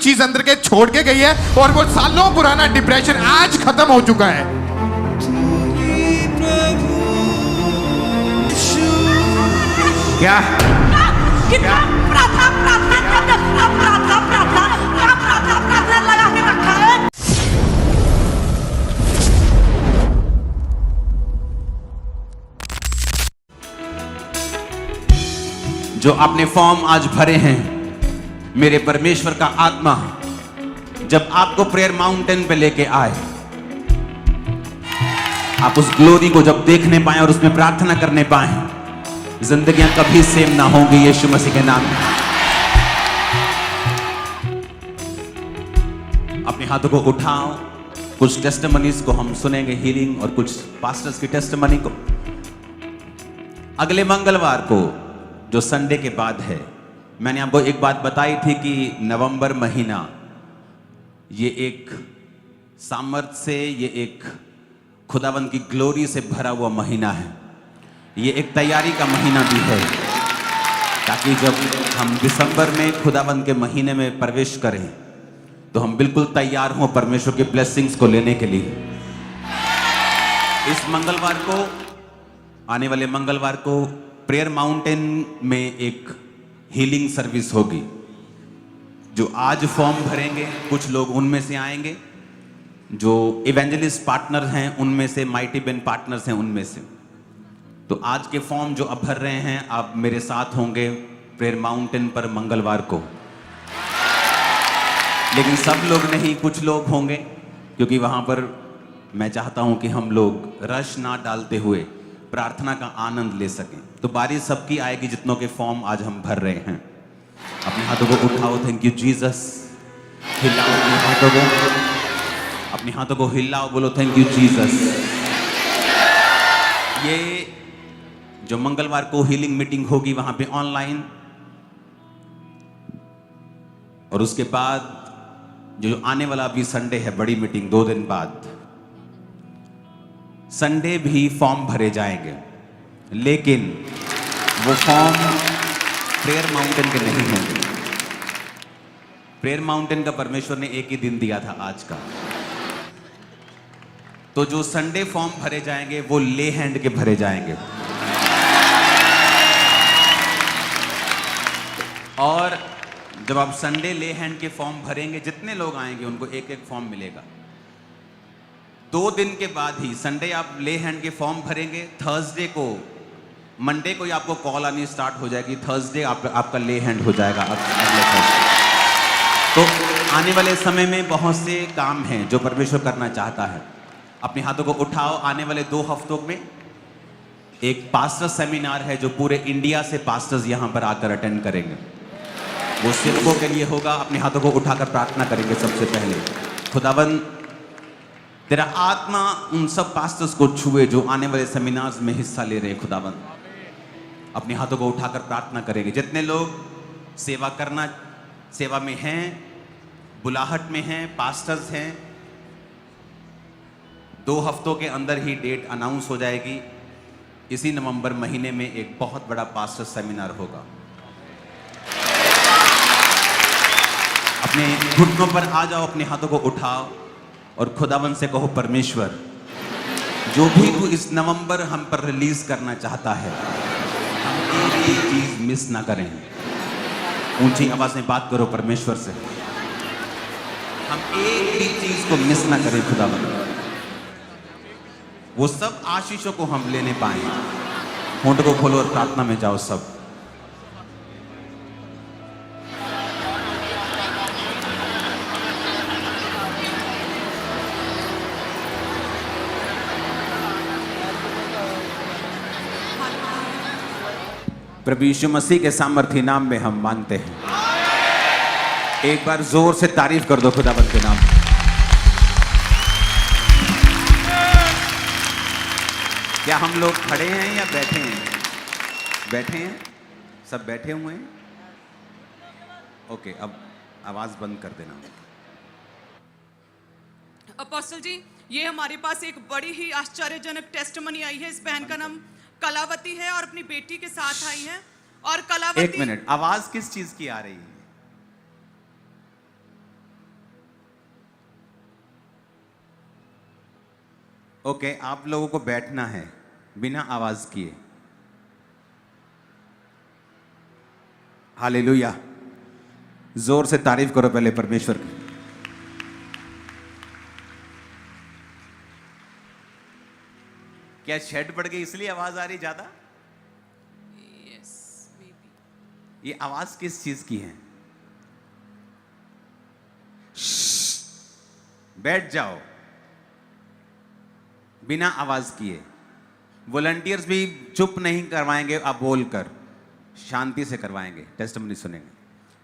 चीज अंदर के छोड़ के गई है और वो सालों पुराना डिप्रेशन आज खत्म हो चुका है। क्या कितना प्रार्थना लगा के रखा है। जो आपने फॉर्म आज भरे हैं, मेरे परमेश्वर का आत्मा जब आपको प्रेयर माउंटेन पे लेके आए, आप उस ग्लोरी को जब देखने पाए और उसमें प्रार्थना करने पाए, जिंदगियां कभी सेम ना होंगी यीशु मसीह के नाम में। अपने हाथों को उठाओ। कुछ टेस्टिमनीज को हम सुनेंगे, हीलिंग और कुछ पास्टर्स की टेस्टिमनी को। अगले मंगलवार को जो संडे के बाद है, मैंने आपको एक बात बताई थी कि नवंबर महीना ये एक सामर्थ से, ये एक खुदावंत की ग्लोरी से भरा हुआ महीना है। ये एक तैयारी का महीना भी है, ताकि जब हम दिसंबर में खुदावंत के महीने में प्रवेश करें तो हम बिल्कुल तैयार हों परमेश्वर के ब्लेसिंग्स को लेने के लिए। इस मंगलवार को, आने वाले मंगलवार को प्रेयर माउंटेन में एक हीलिंग सर्विस होगी। जो आज फॉर्म भरेंगे, कुछ लोग उनमें से आएंगे, जो इवेंजलिस्ट पार्टनर हैं उनमें से, माइटी बेन पार्टनर्स हैं उनमें से। तो आज के फॉर्म जो अब भर रहे हैं, आप मेरे साथ होंगे प्रेयर माउंटेन पर मंगलवार को। लेकिन सब लोग नहीं, कुछ लोग होंगे, क्योंकि वहां पर मैं चाहता हूं कि हम लोग रश ना डालते हुए प्रार्थना का आनंद ले सकें। तो बारी सबकी आएगी जितनों के फॉर्म आज हम भर रहे हैं। अपने हाथों को उठाओ, थैंक यू जीसस। हिलाओ अपने हाथों को, अपने हाथों को हिलाओ, बोलो थैंक यू जीसस। ये जो मंगलवार को हीलिंग मीटिंग होगी वहां पे ऑनलाइन, और उसके बाद जो आने वाला अभी संडे है, बड़ी मीटिंग 2 दिन बाद, संडे भी फॉर्म भरे जाएंगे। लेकिन वो फॉर्म प्रेयर माउंटेन के नहीं होंगे। प्रेयर माउंटेन का परमेश्वर ने एक ही दिन दिया था, आज का। तो जो संडे फॉर्म भरे जाएंगे वो ले हैंड के भरे जाएंगे। और जब आप संडे ले हैंड के फॉर्म भरेंगे, जितने लोग आएंगे उनको एक एक फॉर्म मिलेगा। 2 दिन के बाद ही, संडे आप ले हैंड के फॉर्म भरेंगे, थर्सडे को, मंडे को ही आपको कॉल आनी स्टार्ट हो जाएगी, थर्सडे आपका ले हैंड हो जाएगा अगले थर्सडे। तो आने वाले समय में बहुत से काम हैं जो परमेश्वर करना चाहता है। अपने हाथों को उठाओ। आने वाले 2 हफ्तों में एक पास्टर सेमिनार है जो पूरे इंडिया से पास्टर्स यहां पर आकर अटेंड करेंगे। वो सेवकों के लिए होगा। अपने हाथों को उठाकर प्रार्थना करेंगे। सबसे पहले, खुदावन तेरा आत्मा उन सब पास्टर्स को छुए जो आने वाले सेमिनार्स में हिस्सा ले रहे हैं। खुदावन, अपने हाथों को उठाकर प्रार्थना करेंगे। जितने लोग सेवा में हैं, बुलाहट में हैं, पास्टर्स हैं, 2 हफ्तों के अंदर ही डेट अनाउंस हो जाएगी। इसी नवंबर महीने में एक बहुत बड़ा पास्टर सेमिनार होगा। अपने घुटनों पर आ जाओ, अपने हाथों को उठाओ और खुदावन से कहो, परमेश्वर जो भी तू इस नवंबर हम पर रिलीज करना चाहता है, हम एक भी चीज मिस ना करें। ऊंची आवाज में बात करो परमेश्वर से, हम एक भी चीज को मिस ना करें। खुदावन, वो सब आशीषों को हम लेने पाए। होंठ को खोलो और प्रार्थना में जाओ सब। प्रभु यीशु मसीह के सामर्थी नाम में हम मांगते हैं। एक बार जोर से तारीफ कर दो खुदावंत के नाम। क्या हम लोग खड़े हैं या बैठे हैं? बैठे हैं, सब बैठे हुए हैं। ओके, अब आवाज बंद कर देना। अपोस्टल जी, ये हमारे पास एक बड़ी ही आश्चर्यजनक टेस्टिमनी आई है। इस बहन का नाम कलावती है और अपनी बेटी के साथ आई है। और कलावती, एक मिनट, आवाज किस चीज की आ रही है? ओके, आप लोगों को बैठना है बिना आवाज किए। हालेलुया, जोर से तारीफ करो पहले परमेश्वर की। क्या शेड पड़ गई इसलिए आवाज आ रही ज्यादा? Yes, maybe. ये आवाज किस चीज की है? बैठ जाओ बिना आवाज किए। वॉलंटियर्स भी चुप नहीं करवाएंगे, आप बोलकर शांति से करवाएंगे, टेस्टिमनी सुनेंगे।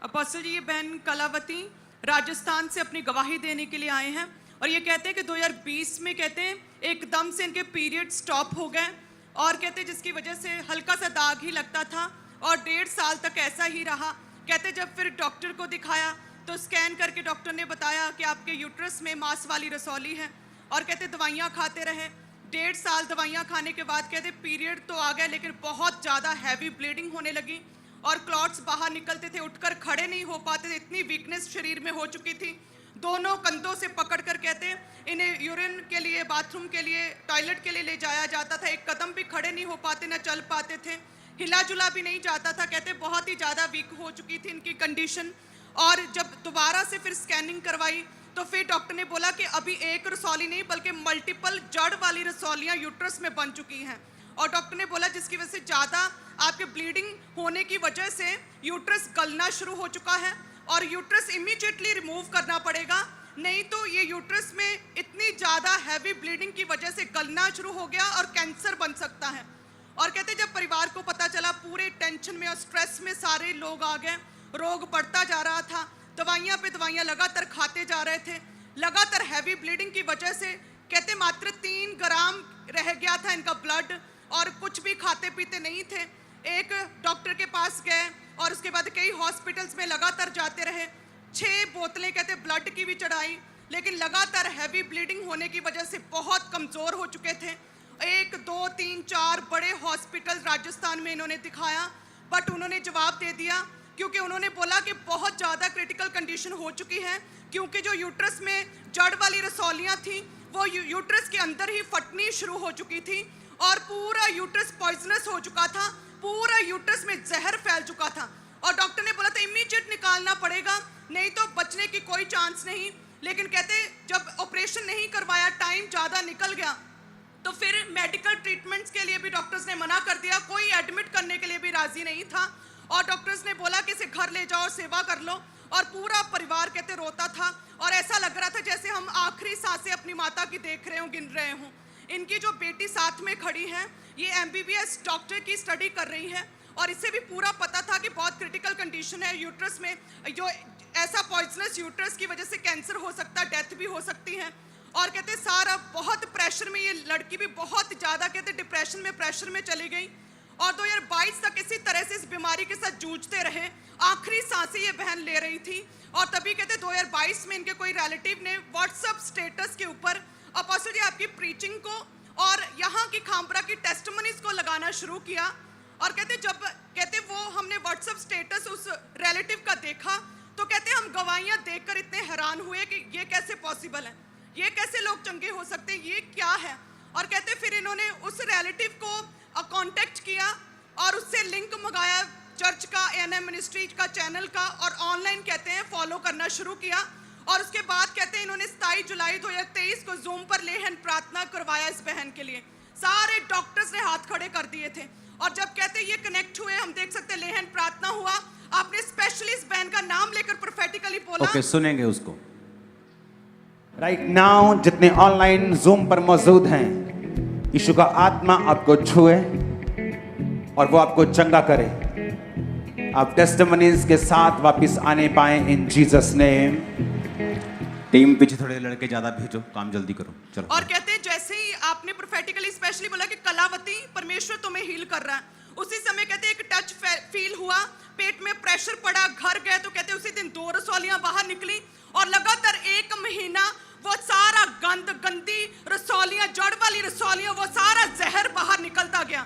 अपोस्टल जी, ये बहन कलावती राजस्थान से अपनी गवाही देने के लिए आए हैं और ये कहते हैं कि 2020 में कहते हैं एकदम से इनके पीरियड स्टॉप हो गए और कहते हैं जिसकी वजह से हल्का सा दाग ही लगता था और 1.5 साल तक ऐसा ही रहा। कहते जब फिर डॉक्टर को दिखाया तो स्कैन करके डॉक्टर ने बताया कि आपके यूट्रस में मांस वाली रसौली है और कहते दवाइयाँ खाते रहे। 1.5 साल दवाइयाँ खाने के बाद कहते पीरियड तो आ गया लेकिन बहुत ज़्यादा हैवी ब्लीडिंग होने लगी और क्लॉट्स बाहर निकलते थे, उठकर खड़े नहीं हो पाते थे, इतनी वीकनेस शरीर में हो चुकी थी। दोनों कंधों से पकड़कर कहते इन्हें यूरिन के लिए, बाथरूम के लिए, टॉयलेट के लिए ले जाया जाता था। एक कदम भी खड़े नहीं हो पाते, ना चल पाते थे, हिला जुला भी नहीं जाता था। कहते बहुत ही ज़्यादा वीक हो चुकी थी इनकी कंडीशन। और जब दोबारा से फिर स्कैनिंग करवाई तो फिर डॉक्टर ने बोला कि अभी एक रसौली नहीं बल्कि मल्टीपल जड़ वाली रसौलियाँ यूट्रस में बन चुकी हैं। और डॉक्टर ने बोला जिसकी वजह से ज़्यादा आपके ब्लीडिंग होने की वजह से यूट्रस गलना शुरू हो चुका है और यूट्रस इमीडिएटली रिमूव करना पड़ेगा, नहीं तो ये यूट्रस में इतनी ज़्यादा हैवी ब्लीडिंग की वजह से गलना शुरू हो गया और कैंसर बन सकता है। और कहते जब परिवार को पता चला, पूरे टेंशन में और स्ट्रेस में सारे लोग आ गए। रोग बढ़ता जा रहा था, दवाइयाँ पे दवाइयाँ लगातार खाते जा रहे थे। लगातार हैवी ब्लीडिंग की वजह से कहते मात्र 3 ग्राम रह गया था इनका ब्लड और कुछ भी खाते पीते नहीं थे। एक डॉक्टर के पास गए और उसके बाद कई हॉस्पिटल्स में लगातार जाते रहे। 6 बोतलें कहते ब्लड की भी चढ़ाई, लेकिन लगातार हैवी ब्लीडिंग होने की वजह से बहुत कमज़ोर हो चुके थे। 1, 2, 3, 4 बड़े हॉस्पिटल राजस्थान में इन्होंने दिखाया, बट उन्होंने जवाब दे दिया क्योंकि उन्होंने बोला कि बहुत ज़्यादा क्रिटिकल कंडीशन हो चुकी है, क्योंकि जो यूट्रस में जड़ वाली रसौलियाँ थी वो यूट्रस के अंदर ही फटनी शुरू हो चुकी थी और पूरा यूट्रस पॉइजनस हो चुका था, पूरा यूट्रस में जहर फैल चुका था। और डॉक्टर ने बोला था इमीडिएट निकालना पड़ेगा, नहीं तो बचने की कोई चांस नहीं। लेकिन कहते जब ऑपरेशन नहीं करवाया, टाइम ज़्यादा निकल गया, तो फिर मेडिकल ट्रीटमेंट्स के लिए भी डॉक्टर्स ने मना कर दिया, कोई एडमिट करने के लिए भी राजी नहीं था। और डॉक्टर्स ने बोला कि इसे घर ले जाओ, सेवा कर लो। और पूरा परिवार कहते रोता था और ऐसा लग रहा था जैसे हम आखिरी सांसें अपनी माता की देख रहे हों, गिन रहे हों। इनकी जो बेटी साथ में खड़ी है, ये MBBS डॉक्टर की स्टडी कर रही है और इसे भी पूरा पता था कि बहुत क्रिटिकल कंडीशन है यूट्रस में, जो ऐसा पॉइजनस यूट्रस की वजह से कैंसर हो सकता है, डेथ भी हो सकती है। और कहते सारा बहुत प्रेशर में, ये लड़की भी बहुत ज़्यादा कहते डिप्रेशन में, प्रेशर में चली गई और 2022 तक इसी तरह से इस बीमारी के साथ जूझते रहे। आखिरी सांसें ये बहन ले रही थी और तभी कहते 2022 में इनके कोई रिलेटिव ने व्हाट्सएप स्टेटस के ऊपर अपोस्टल जी आपकी प्रीचिंग को और यहाँ की खामपुरा की टेस्टिमनीज को लगाना शुरू किया। और कहते वो हमने व्हाट्सएप स्टेटस उस रिलेटिव का देखा तो कहते हम गवाहियाँ देखकर इतने हैरान हुए कि ये कैसे पॉसिबल है, ये कैसे लोग चंगे हो सकते हैं, ये क्या है। और कहते फिर इन्होंने उस रिलेटिव को कांटेक्ट किया और उससे लिंक मंगाया चर्च का, ANM मिनिस्ट्री का चैनल का, और ऑनलाइन कहते हैं फॉलो करना शुरू किया। और उसके बाद कहते हैं इन्होंने 27 जुलाई 2023 को जूम पर लेहन प्रार्थना करवाया इस बहन के लिए। सारे डॉक्टर्स ने हाथ खड़े कर दिए थे और जब कहते ये कनेक्ट हुए, हम देख सकते लेहन प्रार्थना हुआ, आपने स्पेशली इस बहन का नाम लेकर प्रोफेटिकली बोला। ओके, सुनेंगे उसको। राइट नाउ जितने ऑनलाइन जूम पर मौजूद हैं, यीशु का आत्मा आपको छुए और वो आपको चंगा करे, आप टेस्टिमनीज के साथ वापस आने पाए इन जीसस नेम। टीम पीछे थोड़े लड़के ज्यादा भेजो, काम जल्दी करो, चलो। और कहते हैं जैसे ही आपने प्रोफेटिकली स्पेशली बोला कि कलावती परमेश्वर तुम्हें हील कर रहा है, उसी समय कहते एक टच फील हुआ, पेट में प्रेशर पड़ा, घर गए तो कहते उसी दिन 2 रसौलियां बाहर निकली और लगातार 1 महीना वो सारा गंदी रसौलियां, जड़ वाली रसौलियां, वो सारा जहर बाहर निकलता गया।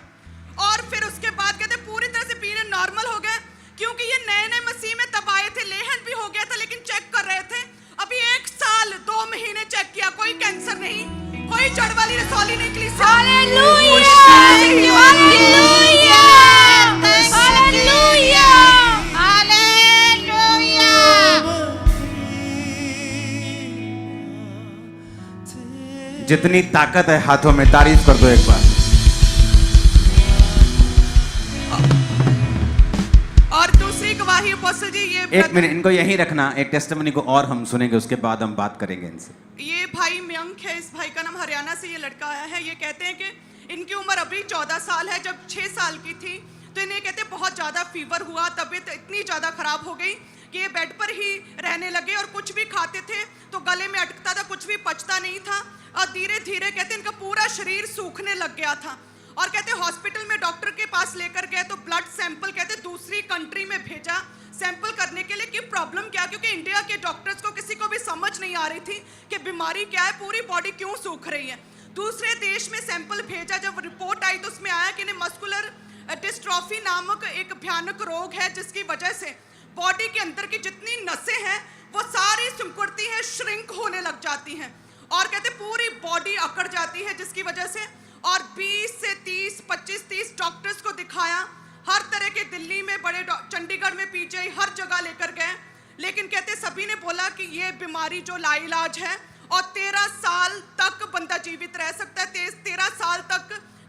और फिर उसके बाद कहते पूरी तरह से पीरियड नॉर्मल हो गए, क्योंकि ये नए मसीह में तब आए थे, लेहन भी हो गया था, लेकिन चेक कर रहे थे। अभी 1 साल 2 महीने चेक किया, कोई कैंसर नहीं, कोई जड़ वाली रसौली नहीं निकली। Hallelujah hallelujah hallelujah hallelujah. जितनी ताकत है हाथों में तारीफ कर दो एक बार। और दूसरी गवाही अपोस्टल जी, ये एक मिनट इनको यहीं रखना, एक टेस्टिमनी को और हम सुनेंगे, उसके बाद हम बात करेंगे इनसे। ये भाई मयंक है, इस भाई का नाम हरियाणा से ये लड़का आया है। ये कहते हैं कि इनकी उम्र अभी 14 साल है। जब 6 साल की थी तो इन्हें कहते बहुत ज़्यादा फीवर हुआ, तबीयत इतनी ज़्यादा खराब हो गई कि ये बेड पर ही रहने लगे और कुछ भी खाते थे तो गले में अटकता था, कुछ भी पचता नहीं था और धीरे धीरे कहते इनका पूरा शरीर सूखने लग गया था। और कहते हॉस्पिटल में डॉक्टर के पास लेकर गए तो ब्लड सैंपल कहते दूसरी कंट्री में भेजा सैंपल करने के लिए कि प्रॉब्लम क्या, क्योंकि इंडिया के डॉक्टर्स को किसी को भी समझ नहीं आ रही थी कि बीमारी क्या है, पूरी बॉडी क्यों सूख रही है। दूसरे देश में सैंपल भेजा, जब रिपोर्ट आई तो उसमें आया कि इन्हें मस्कुलर डिस्ट्रॉफी नामक एक भयानक रोग है जिसकी वजह से बॉडी के अंदर की जितनी नसें हैं वो सारी सिकुड़ती हैं, श्रिंक होने लग जाती हैं और कहते पूरी बॉडी अकड़ जाती है जिसकी वजह से। और 20 से 30, 25, 30 डॉक्टर्स को दिखाया, हर तरह के दिल्ली में बड़े चंडीगढ़ में पीजीआई हर जगह लेकर गए, लेकिन कहते सभी ने बोला कि ये बीमारी जो लाइलाज है और 13 साल तक बंदा जीवित रह सकता है। 13 साल तक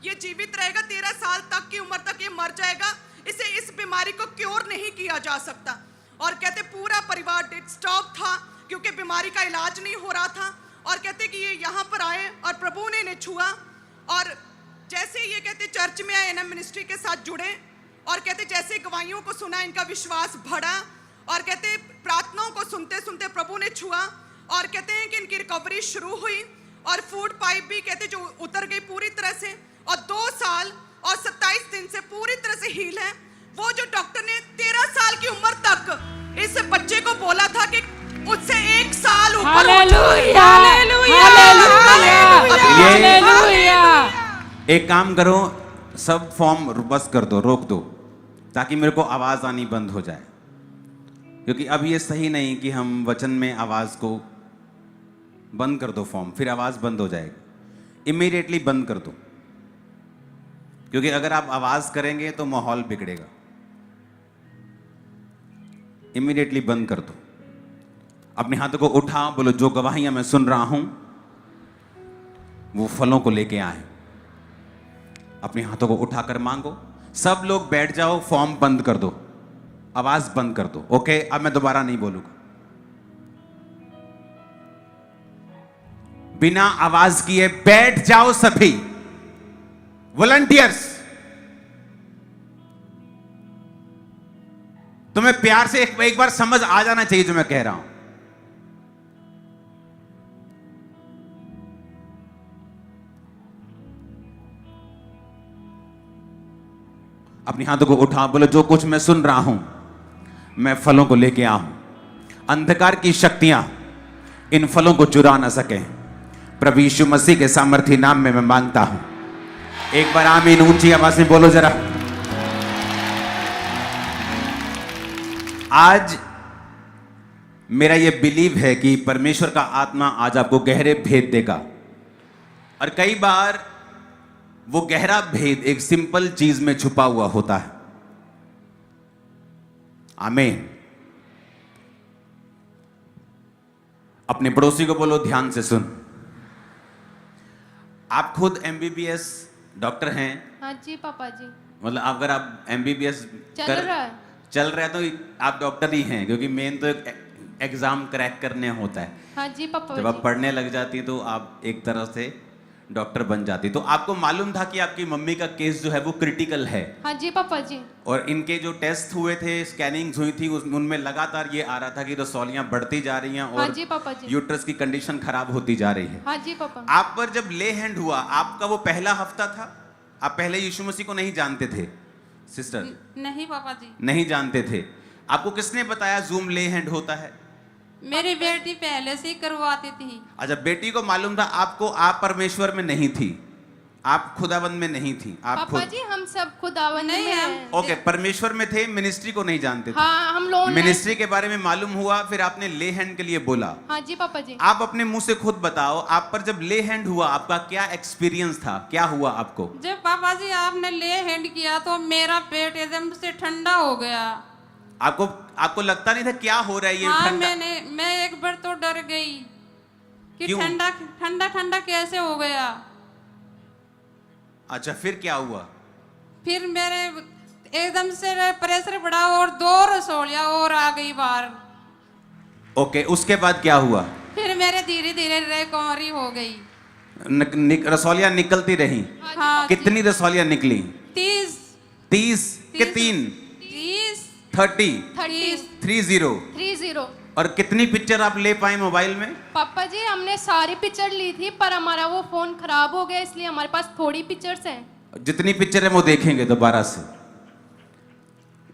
ये जीवित रहेगा, 13 साल तक की उम्र तक ये मर जाएगा, इसे इस बीमारी को क्योर नहीं किया जा सकता। और कहते पूरा परिवार डिस्टर्ब था क्योंकि बीमारी का इलाज नहीं हो रहा था। और कहते कि ये यहाँ पर आए और प्रभु ने इन्हें छुआ और जैसे ये कहते चर्च में आए, एनएम मिनिस्ट्री के साथ जुड़े और कहते जैसे गवाहियों को सुना इनका विश्वास बढ़ा और कहते प्रार्थनाओं को सुनते सुनते प्रभु ने छुआ और कहते हैं कि इनकी रिकवरी शुरू हुई और फूड पाइप भी कहते जो उतर गई पूरी तरह से और 2 साल और 27 दिन से पूरी तरह से हील है। वो जो डॉक्टर ने 13 साल की उम्र तक इस बच्चे को बोला था कि उससे 1 साल ऊपर एक काम करो, सब फॉर्म बस कर दो, रोक दो, ताकि मेरे को आवाज आनी बंद हो जाए, क्योंकि अब ये सही नहीं कि हम वचन में आवाज को बंद कर दो फॉर्म, फिर आवाज बंद हो जाएगी। इमीडिएटली बंद कर दो, क्योंकि अगर आप आवाज करेंगे तो माहौल बिगड़ेगा। इमीडिएटली बंद कर दो। अपने हाथों को उठाओ, बोलो जो गवाहियां मैं सुन रहा हूं वो फलों को लेके आए। अपने हाथों को उठाकर मांगो। सब लोग बैठ जाओ, फॉर्म बंद कर दो, आवाज बंद कर दो। ओके, अब मैं दोबारा नहीं बोलूंगा। बिना आवाज किए बैठ जाओ सभी वॉलंटियर्स। तुम्हें प्यार से एक बार समझ आ जाना चाहिए जो मैं कह रहा हूं। अपने हाथों को उठाओ, बोलो जो कुछ मैं सुन रहा हूं मैं फलों को लेके आया हूं। अंधकार की शक्तियां इन फलों को चुरा ना सके। प्रभु यीशु मसीह के सामर्थी नाम में मैं मांगता हूं। एक बार आमीन ऊंची आवाज में बोलो जरा। आज मेरा यह बिलीव है कि परमेश्वर का आत्मा आज आपको गहरे भेद देगा। और कई बार वो गहरा भेद एक सिंपल चीज में छुपा हुआ होता है। आमीन। अपने पड़ोसी को बोलो ध्यान से सुन। आप खुद एमबीबीएस डॉक्टर हैं? हाँ जी पापा जी। मतलब अगर आप एमबीबीएस चल रहा है तो आप डॉक्टर ही हैं, क्योंकि मेन तो एग्जाम क्रैक करने होता है। हाँ जी पापा जब आप पढ़ने लग जाती तो आप एक तरह से डॉक्टर बन जाती। तो आपको मालूम था कि आपकी मम्मी का केस जो है वो क्रिटिकल है? हाँ जी पापा जी। और इनके जो टेस्ट हुए थे, स्कैनिंग्स हुई थी, उनमें लगातार ये आ रहा था कि रसौलियां बढ़ती जा रही हैं और हाँ जी पापा जी। यूट्रस की कंडीशन खराब होती जा रही है। हाँ जी पापा। आप पर जब ले हैंड हुआ, आपका वो पहला हफ्ता था, आप पहले यीशु मसीह को नहीं जानते थे सिस्टर? नहीं पापा जी, नहीं जानते थे। आपको किसने बताया जूम ले हैंड होता है? मेरी बेटी पहले से ही करवाती थी। अच्छा, बेटी को मालूम था, आपको आप परमेश्वर में नहीं थी, आप खुदाबंद में नहीं थी, आप पापा खुद जी हम सब खुदावन में हैं। ओके, परमेश्वर में थे, मिनिस्ट्री को नहीं जानते थे। हाँ हम लोग मिनिस्ट्री के बारे में मालूम हुआ, फिर आपने ले हैंड के लिए बोला। हाँ जी पापा जी। आप अपने मुंह से खुद बताओ, आप पर जब ले हैंड हुआ आपका क्या एक्सपीरियंस था, क्या हुआ आपको? जब पापा जी आपने ले हैंड किया तो मेरा पेट एकदम से ठंडा हो गया। आपको लगता नहीं था क्या हो रहा है ये? हाँ ठंडा मैं एक बार तो डर गई कि क्यों? ठंडा ठंडा ठंडा कैसे हो गया। अच्छा, फिर क्या हुआ? फिर मेरे एकदम से प्रेशर बढ़ा और 2 रसोलियां और आ गई बाहर। ओके, उसके बाद क्या हुआ? फिर मेरे धीरे धीरे रिकवरी हो गई। रसौलियां निकलती रही? हाँ कितनी रसौलियां निकली? 30 के 3 30 30 और कितनी पिक्चर आप ले पाए मोबाइल में? पापा जी हमने सारी पिक्चर ली थी पर हमारा वो फोन खराब हो गया इसलिए हमारे पास थोड़ी पिक्चर्स हैं। जितनी पिक्चर है वो देखेंगे दोबारा से।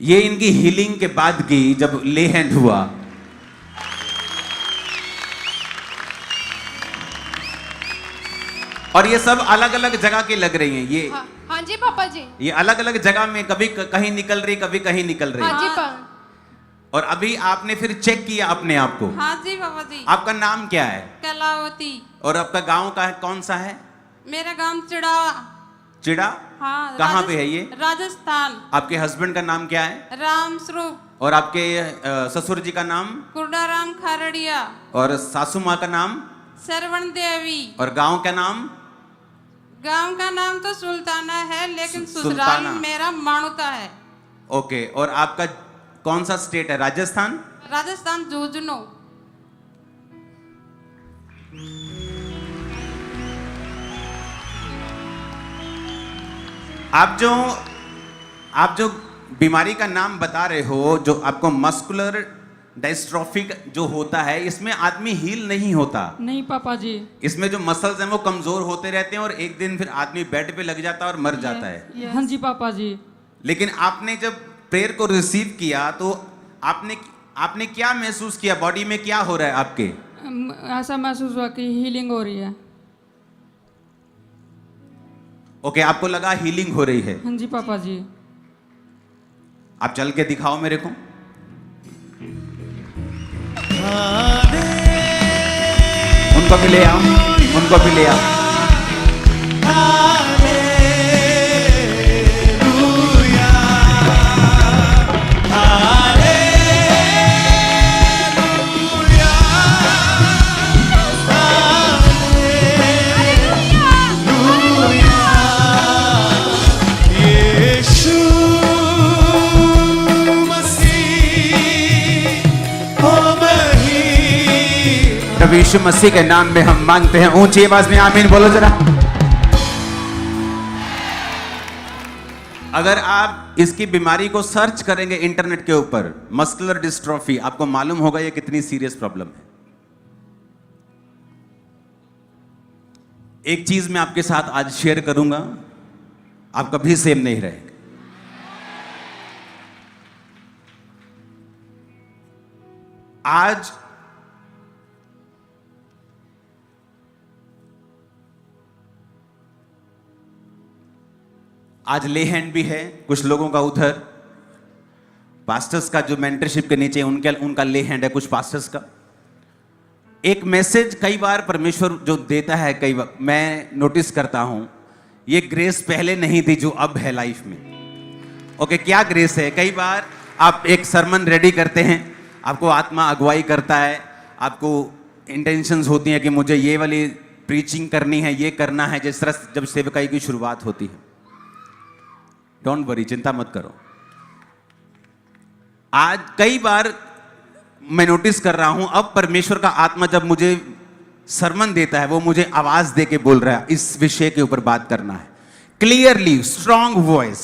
ये इनकी हीलिंग के बाद की जब ले हैंड हुआ। और ये सब अलग अलग जगह की लग रही हैं ये। हाँ जी पापा जी। ये अलग अलग जगह में कभी कहीं निकल रही, कभी कहीं निकल रही। हाँ जी और अभी आपने फिर चेक किया अपने आप को? हाँ जी पापा जी। आपका नाम क्या है? कलावती। और आपका गांव का है, कौन सा है? मेरा गांव चिड़ावा। चिड़ा? हाँ। कहाँ पे है ये? राजस्थान। आपके हस्बैंड का नाम क्या है? राम स्वरूप। और आपके ससुर जी का नाम? कुर्डाराम खारड़िया। और सासू माँ का नाम? सरवण देवी। और गांव का नाम? गांव का नाम तो सुल्ताना है लेकिन ससुराल सुल्ताना। मेरा मानुता है। ओके, और आपका कौन सा स्टेट है? राजस्थान? राजस्थान झुंझुनू। आप जो बीमारी का नाम बता रहे हो, जो आपको मस्कुलर डिस्ट्रॉफी जो होता है, इसमें आदमी हील नहीं होता। नहीं पापा जी। इसमें जो मसल्स हैं वो कमजोर होते रहते हैं और एक दिन फिर आदमी बेड पे लग जाता है और मर जाता है। हाँ जी पापा जी। लेकिन आपने जब प्रेयर को रिसीव किया तो आपने क्या महसूस किया? बॉडी में क्या हो रहा है आपके? ऐसा महसूस हुआ कि हीलिंग हो रही है। ओके, आपको लगा हीलिंग हो रही है? हाँ जी पापा जी। आप चल के दिखाओ मेरे को। उनको भी ले आओ, उनको भी ले आओ। प्रभु यीशु मसीह के नाम में हम मांगते हैं। ऊंची आवाज में आमीन बोलो जरा। अगर आप इसकी बीमारी को सर्च करेंगे इंटरनेट के ऊपर, मस्कुलर डिस्ट्रॉफी, आपको मालूम होगा ये कितनी सीरियस प्रॉब्लम है। एक चीज मैं आपके साथ आज शेयर करूंगा, आप कभी सेम नहीं रहेंगे। आज ले हैंड भी है कुछ लोगों का उधर, पास्टर्स का जो मेंटरशिप के नीचे उनका ले हैंड है कुछ पास्टर्स का। एक मैसेज कई बार परमेश्वर जो देता है, कई बार मैं नोटिस करता हूं, ये ग्रेस पहले नहीं थी जो अब है लाइफ में। ओके, क्या ग्रेस है? कई बार आप एक सरमन रेडी करते हैं, आपको आत्मा अगुवाई करता है, आपको इंटेंशंस होती हैं कि मुझे ये वाली प्रीचिंग करनी है, ये करना है, जिस तरह जब सेवकाई की शुरुआत होती है। डोंट वरी, चिंता मत करो। आज कई बार मैं नोटिस कर रहा हूं, अब परमेश्वर का आत्मा जब मुझे सरमन देता है, वो मुझे आवाज दे के बोल रहा है इस विषय के ऊपर बात करना है, क्लियरली, स्ट्रॉन्ग वॉइस।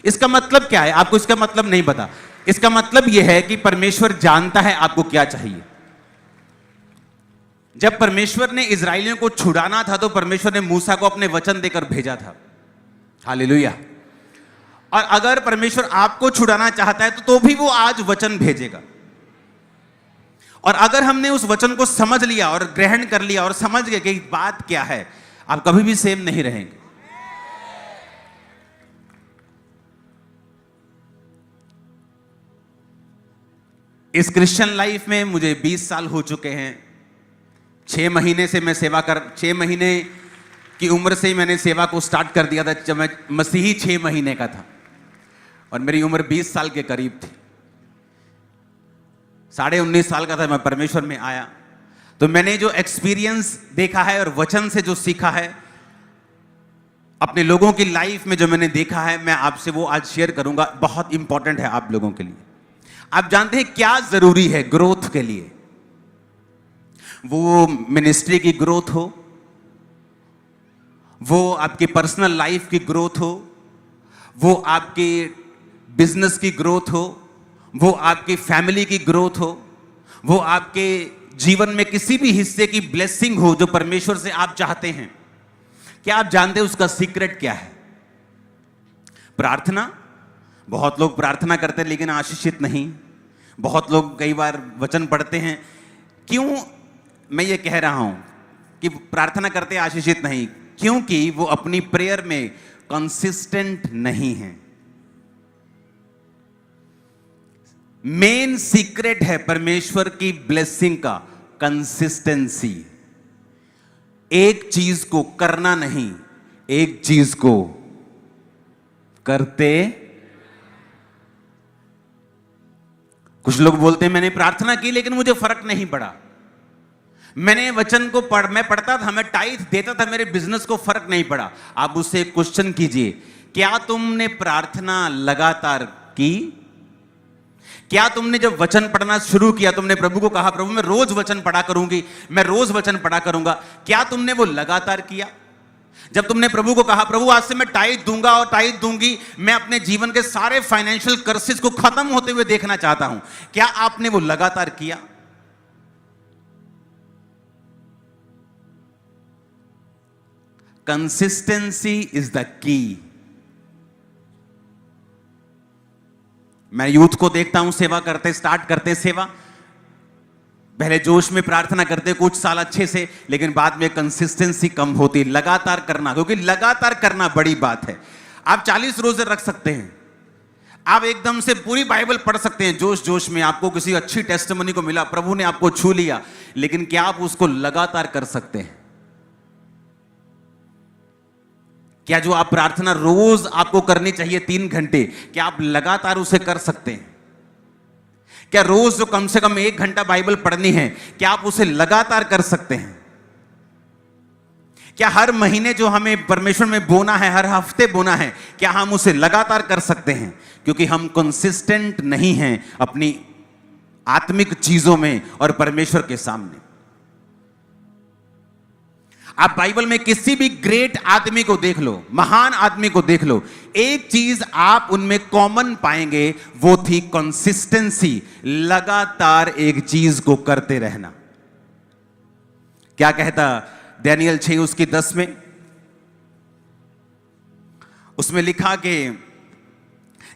इसका मतलब क्या है? आपको इसका मतलब नहीं पता। इसका मतलब यह है कि परमेश्वर जानता है आपको क्या चाहिए। जब परमेश्वर ने इजराइलियों को छुड़ाना था तो परमेश्वर ने मूसा को अपने वचन देकर भेजा था। हालेलुया। और अगर परमेश्वर आपको छुड़ाना चाहता है तो भी वो आज वचन भेजेगा। और अगर हमने उस वचन को समझ लिया और ग्रहण कर लिया और समझ गए कि बात क्या है, आप कभी भी सेम नहीं रहेंगे। इस क्रिश्चियन लाइफ में मुझे 20 साल हो चुके हैं। 6 महीने से मैं 6 महीने की उम्र से ही मैंने सेवा को स्टार्ट कर दिया था, जब मैं मसीही 6 महीने का था और मेरी उम्र 20 साल के करीब थी। 19.5 साल का था मैं परमेश्वर में आया। तो मैंने जो एक्सपीरियंस देखा है और वचन से जो सीखा है, अपने लोगों की लाइफ में जो मैंने देखा है, मैं आपसे वो आज शेयर करूंगा। बहुत इंपॉर्टेंट है आप लोगों के लिए। आप जानते हैं क्या जरूरी है ग्रोथ के लिए? वो मिनिस्ट्री की ग्रोथ हो, वो आपकी पर्सनल लाइफ की ग्रोथ हो, वो आपके बिजनेस की ग्रोथ हो, वो आपकी फैमिली की ग्रोथ हो, वो आपके जीवन में किसी भी हिस्से की ब्लेसिंग हो जो परमेश्वर से आप चाहते हैं। क्या आप जानते हैं उसका सीक्रेट क्या है? प्रार्थना। बहुत लोग प्रार्थना करते हैं लेकिन आशीषित नहीं। बहुत लोग कई बार वचन पढ़ते हैं। क्यों मैं ये कह रहा हूं कि प्रार्थना करते आशीषित नहीं? क्योंकि वो अपनी प्रेयर में कंसिस्टेंट नहीं है। मेन सीक्रेट है परमेश्वर की ब्लेसिंग का कंसिस्टेंसी। एक चीज को करना नहीं, एक चीज को करते। कुछ लोग बोलते हैं मैंने प्रार्थना की लेकिन मुझे फर्क नहीं पड़ा। मैंने वचन को मैं पढ़ता था, मैं टाइथ देता था, मेरे बिजनेस को फर्क नहीं पड़ा। आप उससे एक क्वेश्चन कीजिए, क्या तुमने प्रार्थना लगातार की? क्या तुमने जब वचन पढ़ना शुरू किया, तुमने प्रभु को कहा प्रभु मैं रोज वचन पढ़ा करूंगी, मैं रोज वचन पढ़ा करूंगा, क्या तुमने वो लगातार किया? जब तुमने प्रभु को कहा प्रभु आज से मैं टाइथ दूंगा और टाइथ दूंगी, मैं अपने जीवन के सारे फाइनेंशियल कर्सेस को खत्म होते हुए देखना चाहता हूं, क्या आपने वो लगातार किया? Consistency is the key. मैं यूथ को देखता हूं सेवा करते, स्टार्ट करते सेवा, पहले जोश में प्रार्थना करते कुछ साल अच्छे से, लेकिन बाद में कंसिस्टेंसी कम होती। लगातार करना, क्योंकि लगातार करना बड़ी बात है। आप 40 रोजे रख सकते हैं, आप एकदम से पूरी बाइबल पढ़ सकते हैं जोश जोश में, आपको किसी अच्छी टेस्टिमनी को मिला, प्रभु ने आपको छू लिया, लेकिन क्या आप उसको लगातार कर सकते हैं? क्या जो आप प्रार्थना रोज आपको करनी चाहिए 3 घंटे, क्या आप लगातार उसे कर सकते हैं? क्या रोज जो कम से कम 1 घंटा बाइबल पढ़नी है, क्या आप उसे लगातार कर सकते हैं? क्या हर महीने जो हमें परमेश्वर में बोना है, हर हफ्ते बोना है, क्या हम उसे लगातार कर सकते हैं? क्योंकि हम कंसिस्टेंट नहीं हैं अपनी आत्मिक चीजों में और परमेश्वर के सामने। आप बाइबल में किसी भी ग्रेट आदमी को देख लो, महान आदमी को देख लो, एक चीज आप उनमें कॉमन पाएंगे, वो थी कंसिस्टेंसी, लगातार एक चीज को करते रहना। क्या कहता दानियल 6:10 में? उसमें लिखा कि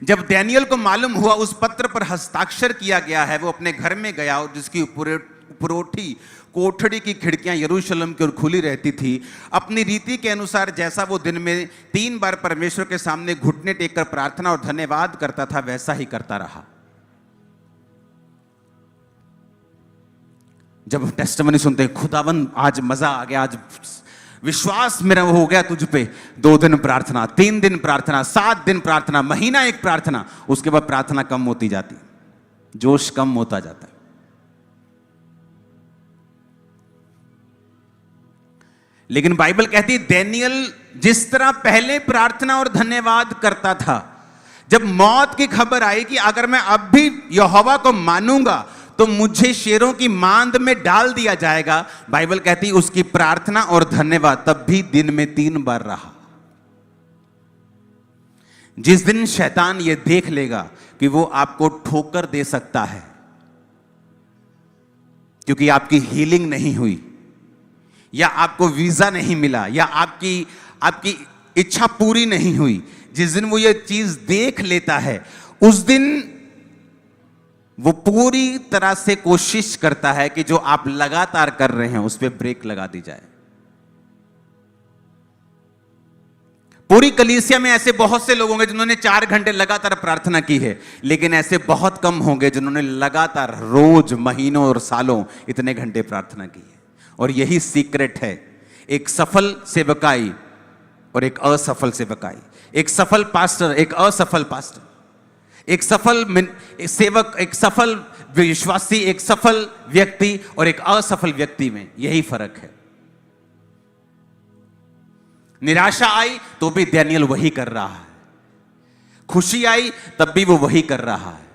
जब दानियल को मालूम हुआ उस पत्र पर हस्ताक्षर किया गया है, वो अपने घर में गया और जिसकी उपरोठी कोठड़ी की खिड़कियां यरूशलेम की ओर खुली रहती थी, अपनी रीति के अनुसार जैसा वो दिन में 3 बार परमेश्वर के सामने घुटने टेककर प्रार्थना और धन्यवाद करता था, वैसा ही करता रहा। जब टेस्टिमनी सुनते हैं, खुदावन आज मजा आ गया, आज विश्वास मेरा हो गया तुझ पे, 2 दिन प्रार्थना, 3 दिन प्रार्थना, 7 दिन प्रार्थना, महीना एक प्रार्थना, उसके बाद प्रार्थना कम होती जाती, जोश कम होता जाता है। लेकिन बाइबल कहती है दानियल जिस तरह पहले प्रार्थना और धन्यवाद करता था, जब मौत की खबर आई कि अगर मैं अब भी यहोवा को मानूंगा तो मुझे शेरों की मांद में डाल दिया जाएगा, बाइबल कहती है उसकी प्रार्थना और धन्यवाद तब भी दिन में 3 बार रहा। जिस दिन शैतान यह देख लेगा कि वो आपको ठोकर दे सकता है क्योंकि आपकी हीलिंग नहीं हुई, या आपको वीजा नहीं मिला, या आपकी इच्छा पूरी नहीं हुई, जिस दिन वो ये चीज देख लेता है, उस दिन वो पूरी तरह से कोशिश करता है कि जो आप लगातार कर रहे हैं उस पर ब्रेक लगा दी जाए। पूरी कलीसिया में ऐसे बहुत से लोग होंगे जिन्होंने 4 घंटे लगातार प्रार्थना की है, लेकिन ऐसे बहुत कम होंगे जिन्होंने लगातार रोज, महीनों और सालों इतने घंटे प्रार्थना की है। और यही सीक्रेट है एक सफल सेवकाई और एक असफल सेवकाई, एक सफल पास्टर, एक असफल पास्टर, एक सफल सेवक, एक सफल विश्वासी, एक सफल व्यक्ति और एक असफल व्यक्ति में यही फर्क है। निराशा आई तो भी डैनियल वही कर रहा है, खुशी आई तब भी वो वही कर रहा है।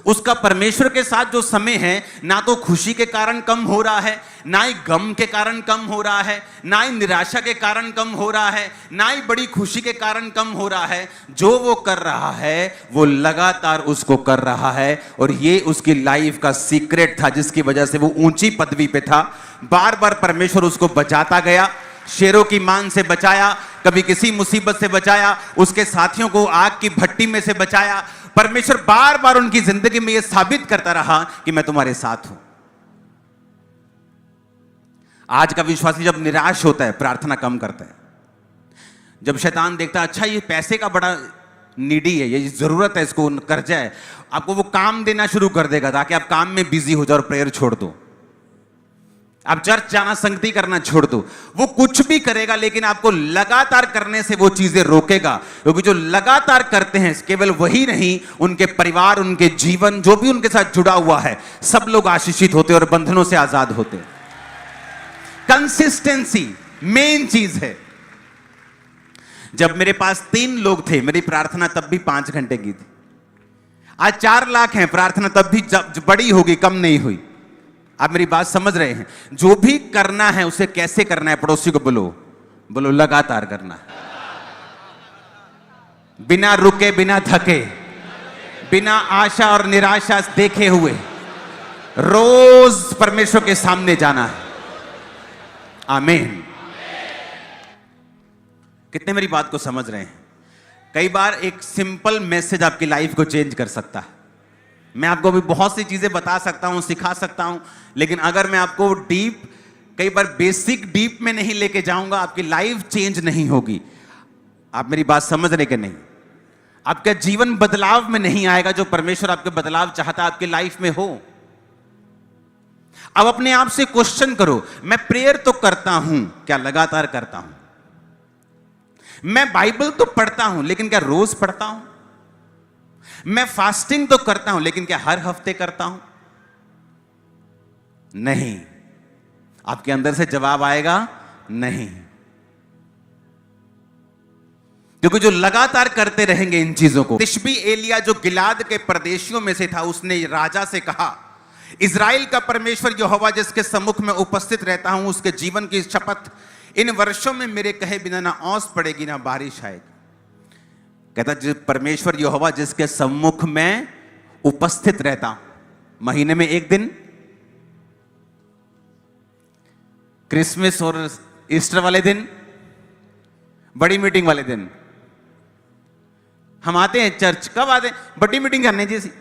उसका परमेश्वर के साथ जो समय है, ना तो खुशी के कारण कम हो रहा है, ना ही गम के कारण कम हो रहा है, ना ही निराशा के कारण कम हो रहा है, ना ही बड़ी खुशी के कारण कम हो रहा है। जो वो कर रहा है वो लगातार उसको कर रहा है, और ये उसकी लाइफ का सीक्रेट था जिसकी वजह से वो ऊंची पदवी पे था। बार बार परमेश्वर उसको बचाता गया, शेरों की मान से बचाया, कभी किसी मुसीबत से बचाया, उसके साथियों को आग की भट्टी में से बचाया। परमेश्वर बार बार उनकी जिंदगी में यह साबित करता रहा कि मैं तुम्हारे साथ हूं। आज का विश्वासी जब निराश होता है, प्रार्थना कम करता है। जब शैतान देखता है अच्छा ये पैसे का बड़ा नीडी है, ये जरूरत है, इसको कर्जा है, आपको वो काम देना शुरू कर देगा ताकि आप काम में बिजी हो जाओ और प्रेयर छोड़ दो, आप चर्च जाना, संगति करना छोड़ दो। वो कुछ भी करेगा लेकिन आपको लगातार करने से वो चीजें रोकेगा, क्योंकि जो लगातार करते हैं केवल वही नहीं, उनके परिवार, उनके जीवन, जो भी उनके साथ जुड़ा हुआ है, सब लोग आशीषित होते और बंधनों से आजाद होते। कंसिस्टेंसी मेन चीज है। जब मेरे पास 3 लोग थे, मेरी प्रार्थना तब भी 5 घंटे की थी। आज 4 लाख हैं, प्रार्थना तब भी बड़ी होगी, कम नहीं हुई। आप मेरी बात समझ रहे हैं? जो भी करना है उसे कैसे करना है, पड़ोसी को बोलो, बोलो लगातार करना है, बिना रुके, बिना थके, बिना आशा और निराशा देखे हुए रोज परमेश्वर के सामने जाना है। आमीन। कितने मेरी बात को समझ रहे हैं? कई बार एक सिंपल मैसेज आपकी लाइफ को चेंज कर सकता है। मैं आपको भी बहुत सी चीजें बता सकता हूं, सिखा सकता हूं, लेकिन अगर मैं आपको डीप, कई बार बेसिक डीप में नहीं लेके जाऊंगा, आपकी लाइफ चेंज नहीं होगी। आप मेरी बात समझ रहे कि नहीं? आपका जीवन बदलाव में नहीं आएगा जो परमेश्वर आपके बदलाव चाहता है आपकी लाइफ में हो। अब अपने आप से क्वेश्चन करो, मैं प्रेयर तो करता हूं, क्या लगातार करता हूं? मैं बाइबल तो पढ़ता हूं, लेकिन क्या रोज पढ़ता हूं? मैं फास्टिंग तो करता हूं, लेकिन क्या हर हफ्ते करता हूं? नहीं। आपके अंदर से जवाब आएगा नहीं, क्योंकि जो लगातार करते रहेंगे इन चीजों को। तिशबी एलिया जो गिलाद के परदेशियों में से था, उसने राजा से कहा, इज़राइल का परमेश्वर यहोवा जिसके सम्मुख में उपस्थित रहता हूं, उसके जीवन की शपथ, इन वर्षों में मेरे कहे बिना ना ओस पड़ेगी ना बारिश आएगी। कहता परमेश्वर यहोवा जिसके सम्मुख में उपस्थित रहता हूं, महीने में 1 दिन, क्रिसमस और ईस्टर वाले दिन, बड़ी मीटिंग वाले दिन हम आते हैं चर्च। कब आते हैं? बड़ी मीटिंग करने जैसी।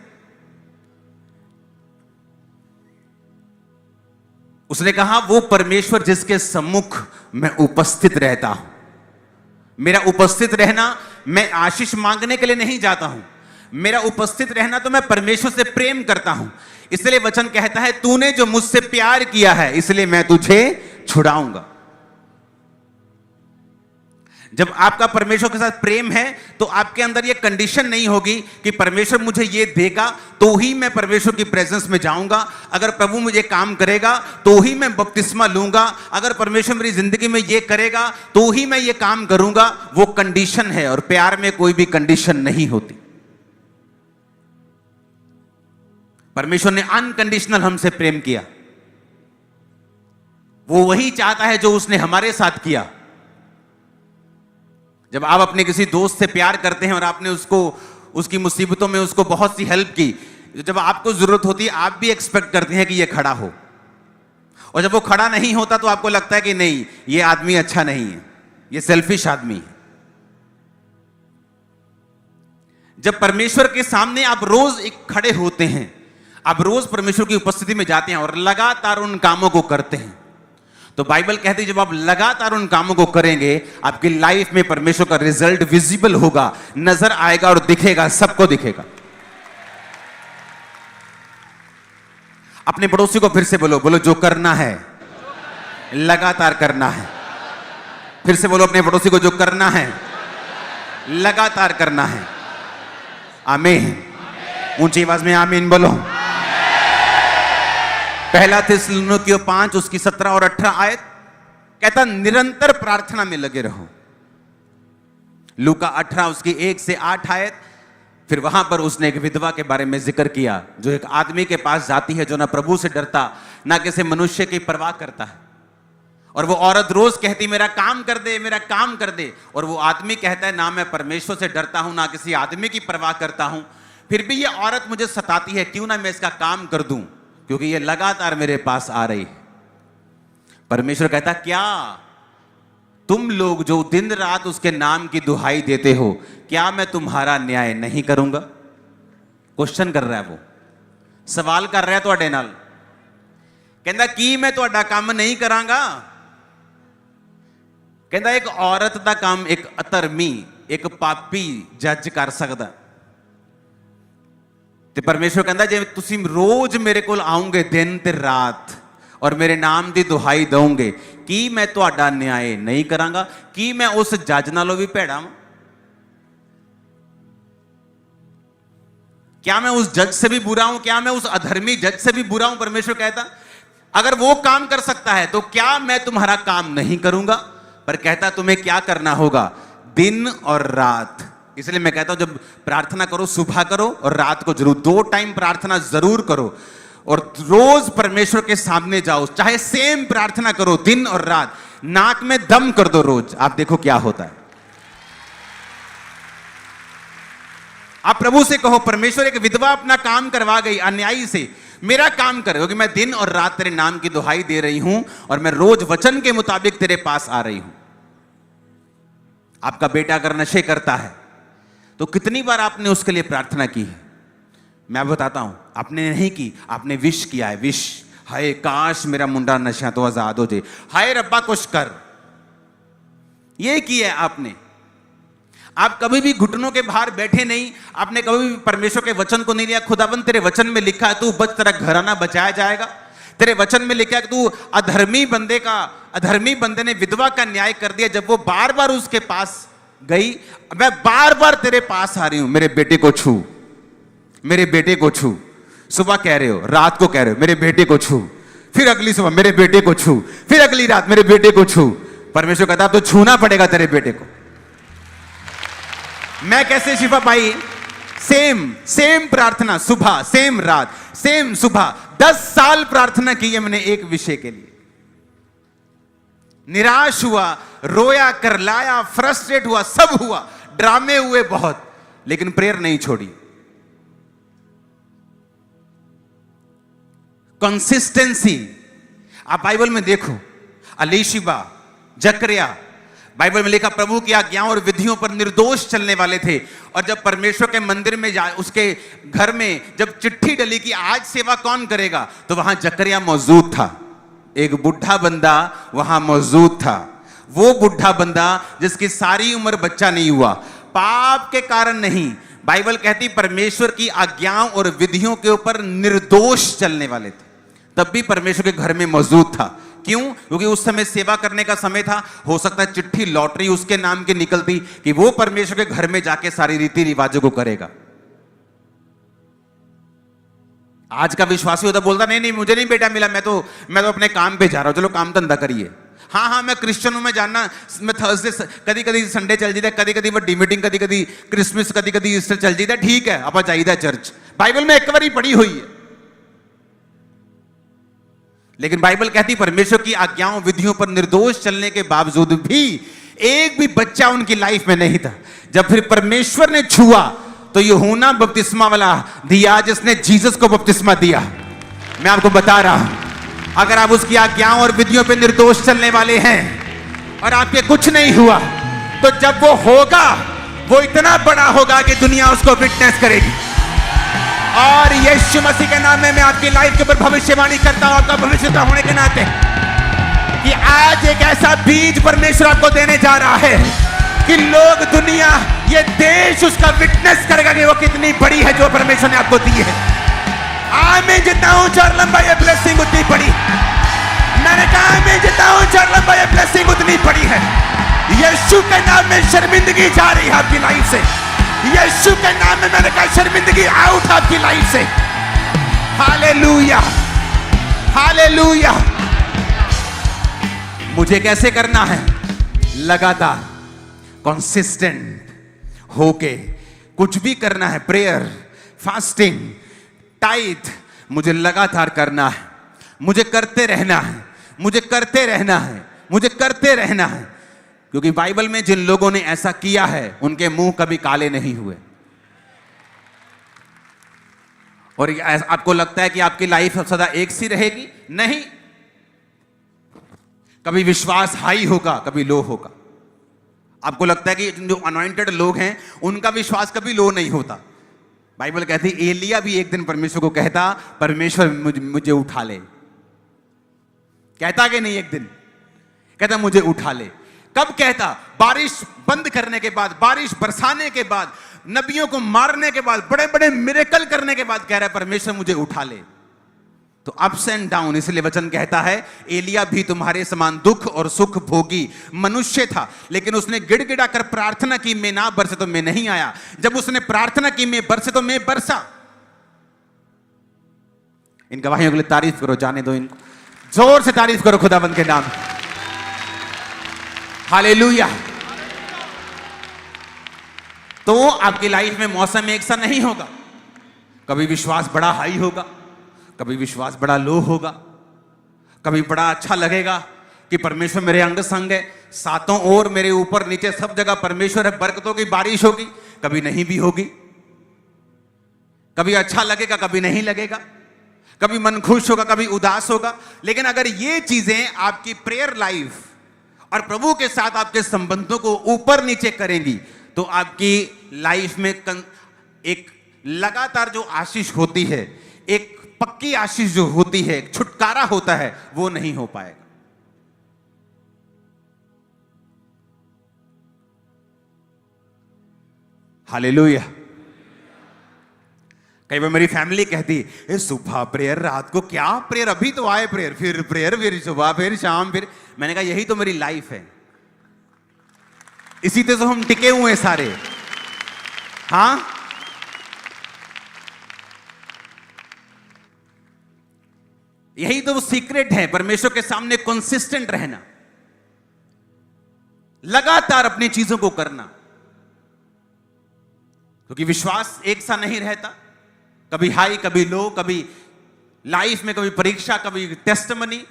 उसने कहा वो परमेश्वर जिसके सम्मुख में उपस्थित रहता हूं। मेरा उपस्थित रहना, मैं आशीष मांगने के लिए नहीं जाता हूं, मेरा उपस्थित रहना तो मैं परमेश्वर से प्रेम करता हूं। इसलिए वचन कहता है तूने जो मुझसे प्यार किया है इसलिए मैं तुझे छुड़ाऊंगा। जब आपका परमेश्वर के साथ प्रेम है तो आपके अंदर यह कंडीशन नहीं होगी कि परमेश्वर मुझे यह देगा तो ही मैं परमेश्वर की प्रेजेंस में जाऊंगा, अगर प्रभु मुझे काम करेगा तो ही मैं बपतिस्मा लूंगा, अगर परमेश्वर मेरी जिंदगी में यह करेगा तो ही मैं यह काम करूंगा। वो कंडीशन है, और प्यार में कोई भी कंडीशन नहीं होती। परमेश्वर ने अनकंडीशनल हमसे प्रेम किया। वो वही चाहता है जो उसने हमारे साथ किया। जब आप अपने किसी दोस्त से प्यार करते हैं और आपने उसको, उसकी मुसीबतों में उसको बहुत सी हेल्प की, जब आपको जरूरत होती है आप भी एक्सपेक्ट करते हैं कि ये खड़ा हो, और जब वो खड़ा नहीं होता तो आपको लगता है कि नहीं ये आदमी अच्छा नहीं है, ये सेल्फिश आदमी है। जब परमेश्वर के सामने आप रोज एक खड़े होते हैं, आप रोज परमेश्वर की उपस्थिति में जाते हैं और लगातार उन कामों को करते हैं, तो बाइबल कहती है जब आप लगातार उन कामों को करेंगे, आपकी लाइफ में परमेश्वर का रिजल्ट विजिबल होगा, नजर आएगा और दिखेगा, सबको दिखेगा। अपने पड़ोसी को फिर से बोलो, बोलो जो करना है लगातार करना है। फिर से बोलो अपने पड़ोसी को, जो करना है लगातार करना है। आमीन। ऊंची आवाज में आमीन बोलो। पहला थिस्सलुनीकियों 5 उसकी 17 और 18 आयत कहता निरंतर प्रार्थना में लगे रहो। लूका 18 उसकी 1 से 8 आयत, फिर वहां पर उसने एक विधवा के बारे में जिक्र किया जो एक आदमी के पास जाती है जो ना प्रभु से डरता ना किसी मनुष्य की परवाह करता है। और वो औरत रोज कहती मेरा काम कर दे, मेरा काम कर दे। और वो आदमी कहता है ना मैं परमेश्वर से डरता हूं ना किसी आदमी की परवाह करता हूं, फिर भी ये औरत मुझे सताती है, क्यों ना मैं इसका काम कर दूं, क्योंकि ये लगातार मेरे पास आ रही है। परमेश्वर कहता क्या तुम लोग जो दिन रात उसके नाम की दुहाई देते हो, क्या मैं तुम्हारा न्याय नहीं करूंगा? क्वेश्चन कर रहा है वो, सवाल कर रहा है ਤੁਹਾਡੇ ਨਾਲ। कहता की मैं ਤੁਹਾਡਾ काम नहीं करांगा? कहता एक औरत ਦਾ काम एक अधर्मी एक पापी जज कर सकता। ਤੇ परमेश्वर कहता जे तुसी रोज मेरे को आओगे दिन ते रात और मेरे नाम की दुहाई दोगे, की मैं ਤੁਹਾਡਾ न्याय नहीं करांगा? की मैं उस जज नालों भी भैड़ा वां? क्या मैं उस जज से भी बुरा हूं? क्या मैं उस अधर्मी जज से भी बुरा हूं? परमेश्वर कहता अगर वो काम कर सकता है तो क्या मैं तुम्हारा काम नहीं करूंगा? पर कहता तुम्हें क्या करना होगा? दिन और रात। इसलिए मैं कहता हूं जब प्रार्थना करो सुबह करो और रात को जरूर, 2 टाइम प्रार्थना जरूर करो और रोज परमेश्वर के सामने जाओ, चाहे सेम प्रार्थना करो दिन और रात, नाक में दम कर दो रोज, आप देखो क्या होता है। आप प्रभु से कहो परमेश्वर एक विधवा अपना काम करवा गई अन्यायी से, मेरा काम कर, क्योंकि मैं दिन और रात तेरे नाम की दुहाई दे रही हूं और मैं रोज वचन के मुताबिक तेरे पास आ रही हूं। आपका बेटा अगर नशे करता है तो कितनी बार आपने उसके लिए प्रार्थना की है? मैं बताता हूं, आपने नहीं की, आपने विश किया है। विश, हाय काश मेरा मुंडा नशा तो आजाद हो जाए, हाय रब्बा कुछ कर, ये किया है आपने। आप कभी भी घुटनों के बाहर बैठे नहीं, आपने कभी भी परमेश्वर के वचन को नहीं लिया। खुदाबंद तेरे वचन में लिखा है तू बच, तेरा घराना बचाया जाएगा। तेरे वचन में लिखा है कि तू अधर्मी बंदे ने विधवा का न्याय कर दिया। जब वो बार बार उसके पास गई, मैं बार बार तेरे पास आ रही हूं, मेरे बेटे को छू, मेरे बेटे को छू। सुबह कह रहे हो, रात को कह रहे हो मेरे बेटे को छू, फिर अगली सुबह मेरे बेटे को छू, फिर अगली रात मेरे बेटे को छू। परमेश्वर कहता तो छूना पड़ेगा तेरे बेटे को। मैं कैसे शिफा पाई? सेम प्रार्थना, सुबह सेम रात सेम सुबह, 10 साल प्रार्थना की है मैंने एक विषय के लिए। निराश हुआ, रोया, करलाया, फ्रस्ट्रेट हुआ, सब हुआ, ड्रामे हुए बहुत, लेकिन प्रेयर नहीं छोड़ी। कंसिस्टेंसी। आप बाइबल में देखो, अलीशिबा, जकरिया, बाइबल में लिखा प्रभु की आज्ञाओं और विधियों पर निर्दोष चलने वाले थे। और जब परमेश्वर के मंदिर में उसके घर में जब चिट्ठी डली कि आज सेवा कौन करेगा, तो वहां जकरिया मौजूद था। एक बुढ़ा बंदा वहां मौजूद था, वो बुढ़ा बंदा जिसकी सारी उम्र बच्चा नहीं हुआ, पाप के कारण नहीं। बाइबल कहती परमेश्वर की आज्ञाओं और विधियों के ऊपर निर्दोष चलने वाले थे, तब भी परमेश्वर के घर में मौजूद था। क्यों? क्योंकि उस समय सेवा करने का समय था। हो सकता है चिट्ठी लॉटरी उसके नाम की निकलती कि वो परमेश्वर के घर में जाके सारी रीति रिवाजों को करेगा। आज का विश्वासी होता बोलता नहीं मुझे नहीं बेटा मिला, मैं तो अपने काम पे जा रहा हूं, चलो काम धंधा करिए। हाँ मैं क्रिश्चियन हूं, मैं जानना, मैं थर्सडे कदी कदी संडे चल जाता, कदी कदी वड्डी मीटिंग, कदी कदी क्रिसमस, कदी कदी ईस्टर चल जाता, ठीक है आप जाइदा चर्च। बाइबल में एक बार ही पढ़ी हुई है, लेकिन बाइबल कहती परमेश्वर की आज्ञाओं विधियों पर निर्दोष चलने के बावजूद भी एक भी बच्चा उनकी लाइफ में नहीं था। जब फिर परमेश्वर ने छुआ तो यूहन्ना बपतिस्मा वाला दिया जिसने जीसस को बपतिस्मा दिया। मैं आपको बता रहा हूं, अगर आप उसकी आज्ञाओं और विधियों पर निर्दोष चलने वाले हैं और आपके कुछ नहीं हुआ, तो जब वो होगा वो इतना बड़ा होगा कि दुनिया उसको विटनेस करेगी। और यीशु मसीह के नाम में मैं आपकी लाइफ के ऊपर भविष्यवाणी करता हूं, आपका भविष्य होने के नाते कि आज एक ऐसा बीज परमेश्वर आपको देने जा रहा है कि लोग, दुनिया, ये देश उसका विटनेस करेगा कि वो कितनी बड़ी है जो परमेश्वर ने आपको दी है। आमीन। जितना ऊंचा और लंबा ये ब्लेसिंग उतनी बड़ी। मैंने कहा आमीन। जितना ऊंचा और लंबा ये ब्लेसिंग उतनी बड़ी है। यीशु के नाम में शर्मिंदगी जा रही है आपकी लाइफ से। यीशु के नाम में मैंने कहा शर्मिंदगी आउट आपकी लाइफ से। Hallelujah, hallelujah. मुझे कैसे करना है? लगातार कंसिस्टेंट होके कुछ भी करना है। प्रेयर, फास्टिंग, टाइट, मुझे लगातार करना है। मुझे करते रहना है, मुझे करते रहना है, मुझे करते रहना है। क्योंकि बाइबल में जिन लोगों ने ऐसा किया है उनके मुंह कभी काले नहीं हुए। और आपको लगता है कि आपकी लाइफ सदा एक सी रहेगी? नहीं। कभी विश्वास हाई होगा, कभी लो होगा। आपको लगता है कि जो अनॉइंटेड लोग हैं उनका विश्वास कभी लो नहीं होता। बाइबल कहती है एलिया भी एक दिन परमेश्वर को कहता, परमेश्वर मुझे उठा ले। कहता कि नहीं? एक दिन कहता मुझे उठा ले। कब कहता? बारिश बंद करने के बाद, बारिश बरसाने के बाद, नबियों को मारने के बाद, बड़े बड़े मिरेकल करने के बाद कह रहा है परमेश्वर मुझे उठा ले। तो अप्स एंड डाउन, इसलिए वचन कहता है एलिया भी तुम्हारे समान दुख और सुख भोगी मनुष्य था, लेकिन उसने गिड़गिड़ा कर प्रार्थना की, मैं ना बरसे तो मैं नहीं आया। जब उसने प्रार्थना की मैं बरसे तो मैं बरसा। इन गवाहियों के लिए तारीफ करो, जाने दो इनको, जोर से तारीफ करो खुदाबंद के नाम। हालेलुया। तो आपकी लाइफ में मौसम एक सा नहीं होगा। कभी विश्वास बड़ा हाई होगा, कभी विश्वास बड़ा लो होगा। कभी बड़ा अच्छा लगेगा कि परमेश्वर मेरे अंग संग है, सातों ओर मेरे ऊपर नीचे सब जगह परमेश्वर है, बरकतों की बारिश होगी। कभी नहीं भी होगी। कभी अच्छा लगेगा, कभी नहीं लगेगा। कभी मन खुश होगा, कभी उदास होगा। लेकिन अगर ये चीजें आपकी प्रेयर लाइफ और प्रभु के साथ आपके संबंधों को ऊपर नीचे करेंगी तो आपकी लाइफ में एक लगातार जो आशीष होती है, एक पक्की आशीष जो होती है, छुटकारा होता है, वो नहीं हो पाएगा। हालेलुया। कई बार मेरी फैमिली कहती है सुबह प्रेयर, रात को क्या प्रेयर, अभी तो आए प्रेयर, फिर सुबह, फिर शाम, फिर। मैंने कहा यही तो मेरी लाइफ है, इसी तो हम टिके हुए हैं सारे। हाँ, यही तो वो सीक्रेट है, परमेश्वर के सामने कंसिस्टेंट रहना, लगातार अपनी चीजों को करना। क्योंकि विश्वास एक सा नहीं रहता, कभी हाई, कभी लो, कभी लाइफ में कभी परीक्षा, कभी टेस्टमनी।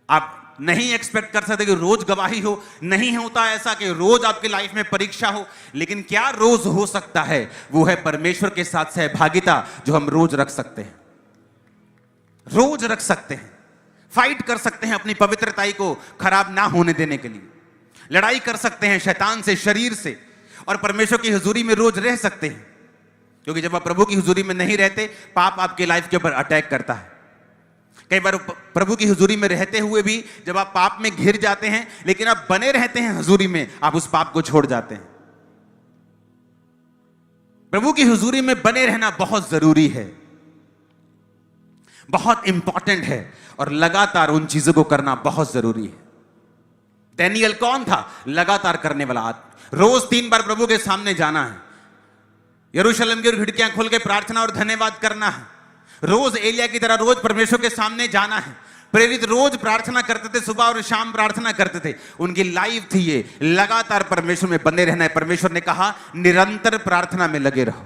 आप नहीं एक्सपेक्ट कर सकते कि रोज गवाही हो, नहीं होता ऐसा कि रोज आपकी लाइफ में परीक्षा हो। लेकिन क्या रोज हो सकता है? वो है परमेश्वर के साथ सहभागिता, जो हम रोज रख सकते हैं, रोज रख सकते हैं। फाइट कर सकते हैं अपनी पवित्रताई को खराब ना होने देने के लिए, लड़ाई कर सकते हैं शैतान से, शरीर से, और परमेश्वर की हुजूरी में रोज रह सकते हैं। क्योंकि जब आप प्रभु की हुजूरी में नहीं रहते, पाप आपके लाइफ के ऊपर अटैक करता है। कई बार प्रभु की हुजूरी में रहते हुए भी जब आप पाप में घिर जाते हैं, लेकिन आप बने रहते हैं हुजूरी में, आप उस पाप को छोड़ जाते हैं। प्रभु की हुजूरी में बने रहना बहुत जरूरी है, बहुत इंपॉर्टेंट है, और लगातार उन चीजों को करना बहुत जरूरी है। डैनियल कौन था? लगातार करने वाला आदमी। रोज 3 बार प्रभु के सामने जाना है, यरूशलेम की खिड़कियां खोल के प्रार्थना और धन्यवाद करना है। रोज एलिया की तरह रोज परमेश्वर के सामने जाना है। प्रेरित रोज प्रार्थना करते थे, सुबह और शाम प्रार्थना करते थे। उनकी लाइफ थी ये, लगातार परमेश्वर में बने रहना है। परमेश्वर ने कहा निरंतर प्रार्थना में लगे रहो।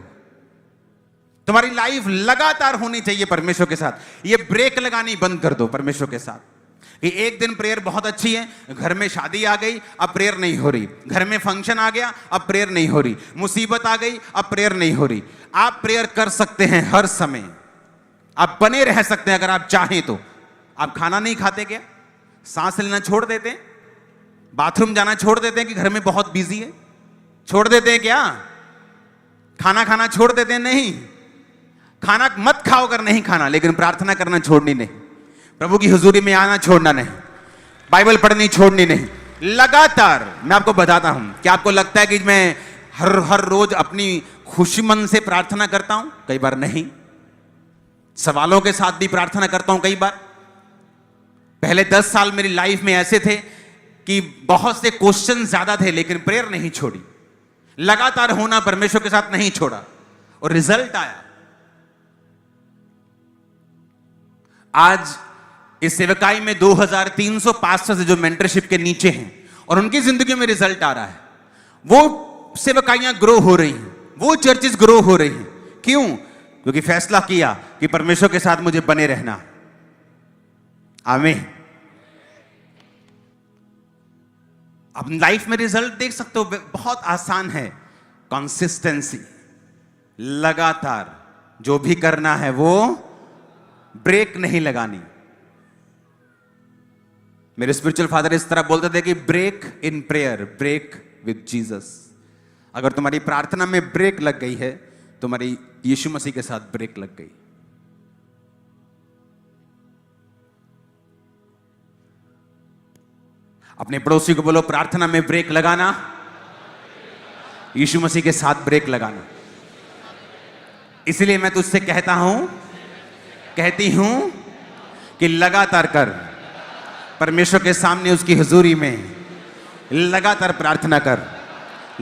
तुम्हारी लाइफ लगातार होनी चाहिए परमेश्वर के साथ। ये ब्रेक लगानी बंद कर दो परमेश्वर के साथ कि एक दिन प्रेयर बहुत अच्छी है, घर में शादी आ गई, अब प्रेयर नहीं हो रही। घर में फंक्शन आ गया, अब प्रेयर नहीं हो रही। मुसीबत आ गई, अब प्रेयर नहीं हो रही। आप प्रेयर कर सकते हैं हर समय, आप बने रह सकते हैं अगर आप चाहें तो। आप खाना नहीं खाते क्या? सांस लेना छोड़ देते हैं? बाथरूम जाना छोड़ देते हैं कि घर में बहुत बिजी है? छोड़ देते हैं क्या? खाना खाना छोड़ देते हैं? नहीं। खाना मत खाओ अगर नहीं खाना, लेकिन प्रार्थना करना छोड़नी नहीं। प्रभु की हुजूरी में आना छोड़ना नहीं। बाइबल पढ़नी छोड़नी नहीं, लगातार। मैं आपको बताता हूं, क्या आपको लगता है कि मैं हर रोज अपनी खुशी मन से प्रार्थना करता हूं? कई बार नहीं। सवालों के साथ भी प्रार्थना करता हूं कई बार। पहले 10 साल मेरी लाइफ में ऐसे थे कि बहुत से क्वेश्चन ज्यादा थे, लेकिन प्रेयर नहीं छोड़ी, लगातार होना परमेश्वर के साथ नहीं छोड़ा, और रिजल्ट आया। आज इस सेवकाई में 2300 पास्टर्स जो मेंटरशिप के नीचे हैं और उनकी जिंदगी में रिजल्ट आ रहा है। वो सेवकाइयां ग्रो हो रही हैं, वो चर्चेस ग्रो हो रही हैं। क्यों? क्योंकि फैसला किया कि परमेश्वर के साथ मुझे बने रहना। आमीन। अब लाइफ में रिजल्ट देख सकते हो, बहुत आसान है। कंसिस्टेंसी, लगातार जो भी करना है वो ब्रेक नहीं लगानी। मेरे स्पिरिचुअल फादर इस तरह बोलते थे कि break in prayer, break with Jesus. अगर तुम्हारी प्रार्थना में ब्रेक लग गई है, तुम्हारी यीशु मसीह के साथ ब्रेक लग गई। अपने पड़ोसी को बोलो, प्रार्थना में ब्रेक लगाना, यीशु मसीह के साथ ब्रेक लगाना। इसलिए मैं तुझसे कहती हूं कि लगातार कर, परमेश्वर के सामने उसकी हुजूरी में लगातार प्रार्थना कर,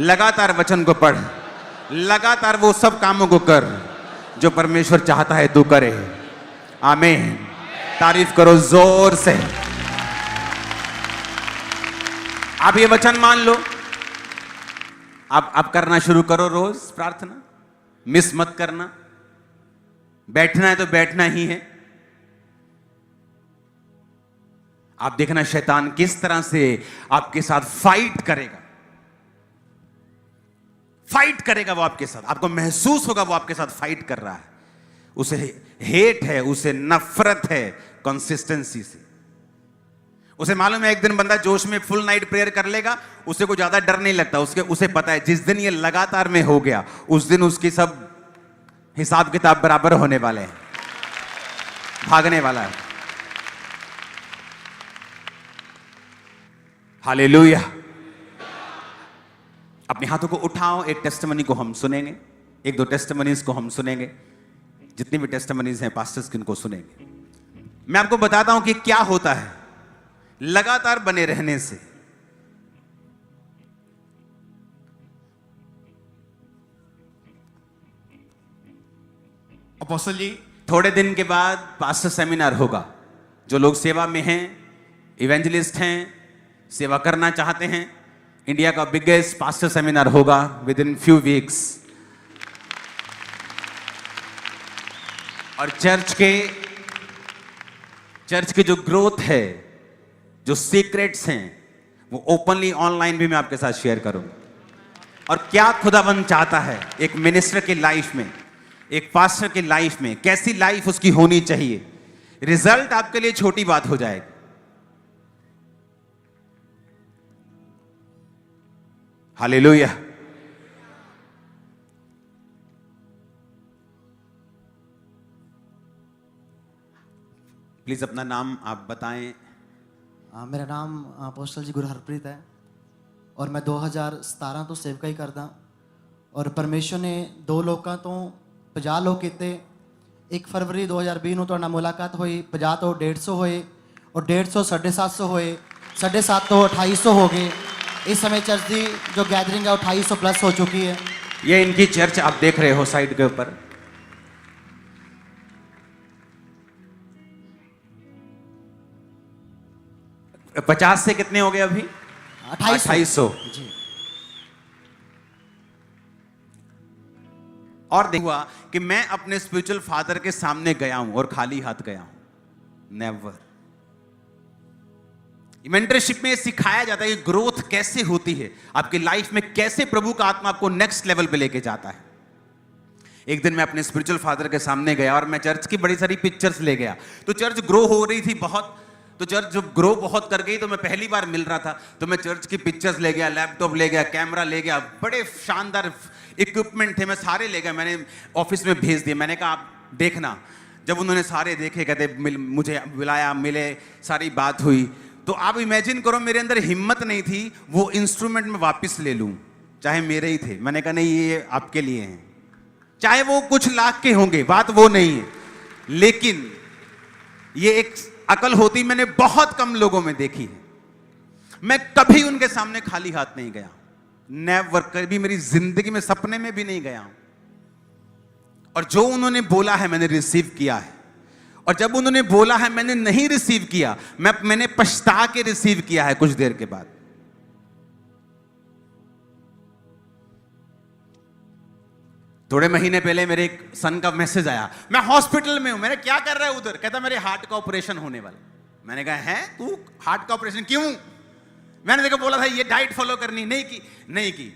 लगातार वचन को पढ़, लगातार वो सब कामों को कर जो परमेश्वर चाहता है तू करे। आमीन। तारीफ करो जोर से। आप ये वचन मान लो, आप करना शुरू करो रोज प्रार्थना, मिस मत करना। बैठना है तो बैठना ही है। आप देखना शैतान किस तरह से आपके साथ फाइट करेगा वो आपके साथ। आपको महसूस होगा वो आपके साथ फाइट कर रहा है। उसे हेट है, उसे नफरत है कंसिस्टेंसी से। उसे मालूम है एक दिन बंदा जोश में फुल नाइट प्रेयर कर लेगा, उसे को ज्यादा डर नहीं लगता। उसे पता है जिस दिन ये लगातार में हो गया, उस दिन उसकी सब हिसाब किताब बराबर होने वाले हैं, भागने वाला है। हालेलुया। अपने हाथों को उठाओ। एक टेस्टिमनी को हम सुनेंगे, 1-2 टेस्टिमनीज को हम सुनेंगे। जितनी भी टेस्टिमनीज हैं पास्टर्स किनको सुनेंगे। मैं आपको बताता हूं कि क्या होता है लगातार बने रहने से। अपोस्टल जी, थोड़े दिन के बाद पास्टर सेमिनार होगा। जो लोग सेवा में हैं, इवेंजलिस्ट हैं, सेवा करना चाहते हैं, इंडिया का बिगेस्ट पास्टर सेमिनार होगा विद इन फ्यू वीक्स। और चर्च के जो ग्रोथ है, जो सीक्रेट्स हैं, वो ओपनली ऑनलाइन भी मैं आपके साथ शेयर करूंगा। और क्या खुदावंद चाहता है एक मिनिस्टर की लाइफ में, एक पास्टर की लाइफ में, कैसी लाइफ उसकी होनी चाहिए। रिजल्ट आपके लिए छोटी बात हो जाएगी। हालेलुया। प्लीज अपना नाम आप बताएं। मेरा नाम अपोस्टल जी गुरु हरप्रीत है और मैं 2017 ਤੋਂ ਸੇਵਕਾਈ ਕਰਦਾ ਔਰ ਪਰਮੇਸ਼ਰ ਨੇ 2 ਲੋਕਾਂ ਤੋਂ 50 ਲੋਕ ਕੀਤੇ। 1 ਫਰਵਰੀ 2020 ਨੂੰ ਤੁਹਾਡੇ ਨਾਲ ਮੁਲਾਕਾਤ ਹੋਈ, 50 ਤੋਂ 150 ਹੋਏ और 150 750 ਹੋਏ, 750 ਤੋਂ 2800 ਹੋ गए। इस समय चर्च की जो गैदरिंग है 2800 प्लस हो चुकी है। ये इनकी चर्च आप देख रहे हो साइड के ऊपर। । 50 से कितने हो गए अभी? 2800 जी। और देखा कि मैं अपने स्पिरिचुअल फादर के सामने गया हूं और खाली हाथ गया हूं। नेवर। मेंटरशिप में सिखाया जाता है कि ग्रोथ कैसे होती है आपकी लाइफ में, कैसे प्रभु का आत्मा आपको नेक्स्ट लेवल पे लेके जाता है। एक दिन मैं अपने स्पिरिचुअल फादर के सामने गया और मैं चर्च की बड़ी सारी पिक्चर्स ले गया। तो चर्च ग्रो हो रही थी बहुत। तो चर्च जब ग्रो बहुत कर गई तो मैं पहली बार मिल रहा था, तो मैं चर्च की पिक्चर्स ले गया, लैपटॉप ले गया, कैमरा ले गया, बड़े शानदार इक्विपमेंट थे, मैं सारे ले गया। मैंने ऑफिस में भेज दिए। मैंने कहा आप देखना। जब उन्होंने सारे देखे, कहते मुझे बुलाया, मिले, सारी बात हुई, तो आप इमेजिन करो मेरे अंदर हिम्मत नहीं थी वो इंस्ट्रूमेंट में वापस ले लूं, चाहे मेरे ही थे। मैंने कहा नहीं, ये आपके लिए हैं, चाहे वो कुछ लाख के होंगे, बात वो नहीं है। लेकिन ये एक अकल होती मैंने बहुत कम लोगों में देखी है। मैं कभी उनके सामने खाली हाथ नहीं गया, नेवर, कभी मेरी जिंदगी में, सपने में भी नहीं गया। और जो उन्होंने बोला है मैंने रिसीव किया है, और जब उन्होंने बोला है मैंने नहीं रिसीव किया, मैंने पछता के रिसीव किया है कुछ देर के बाद। थोड़े महीने पहले मेरे एक सन का मैसेज आया, मैं हॉस्पिटल में हूं। मैंने क्या कर रहा है उधर? कहता मेरे हार्ट का ऑपरेशन होने वाला। मैंने कहा है, तू हार्ट का ऑपरेशन क्यों? मैंने देखो बोला था ये डाइट फॉलो करनी, नहीं की।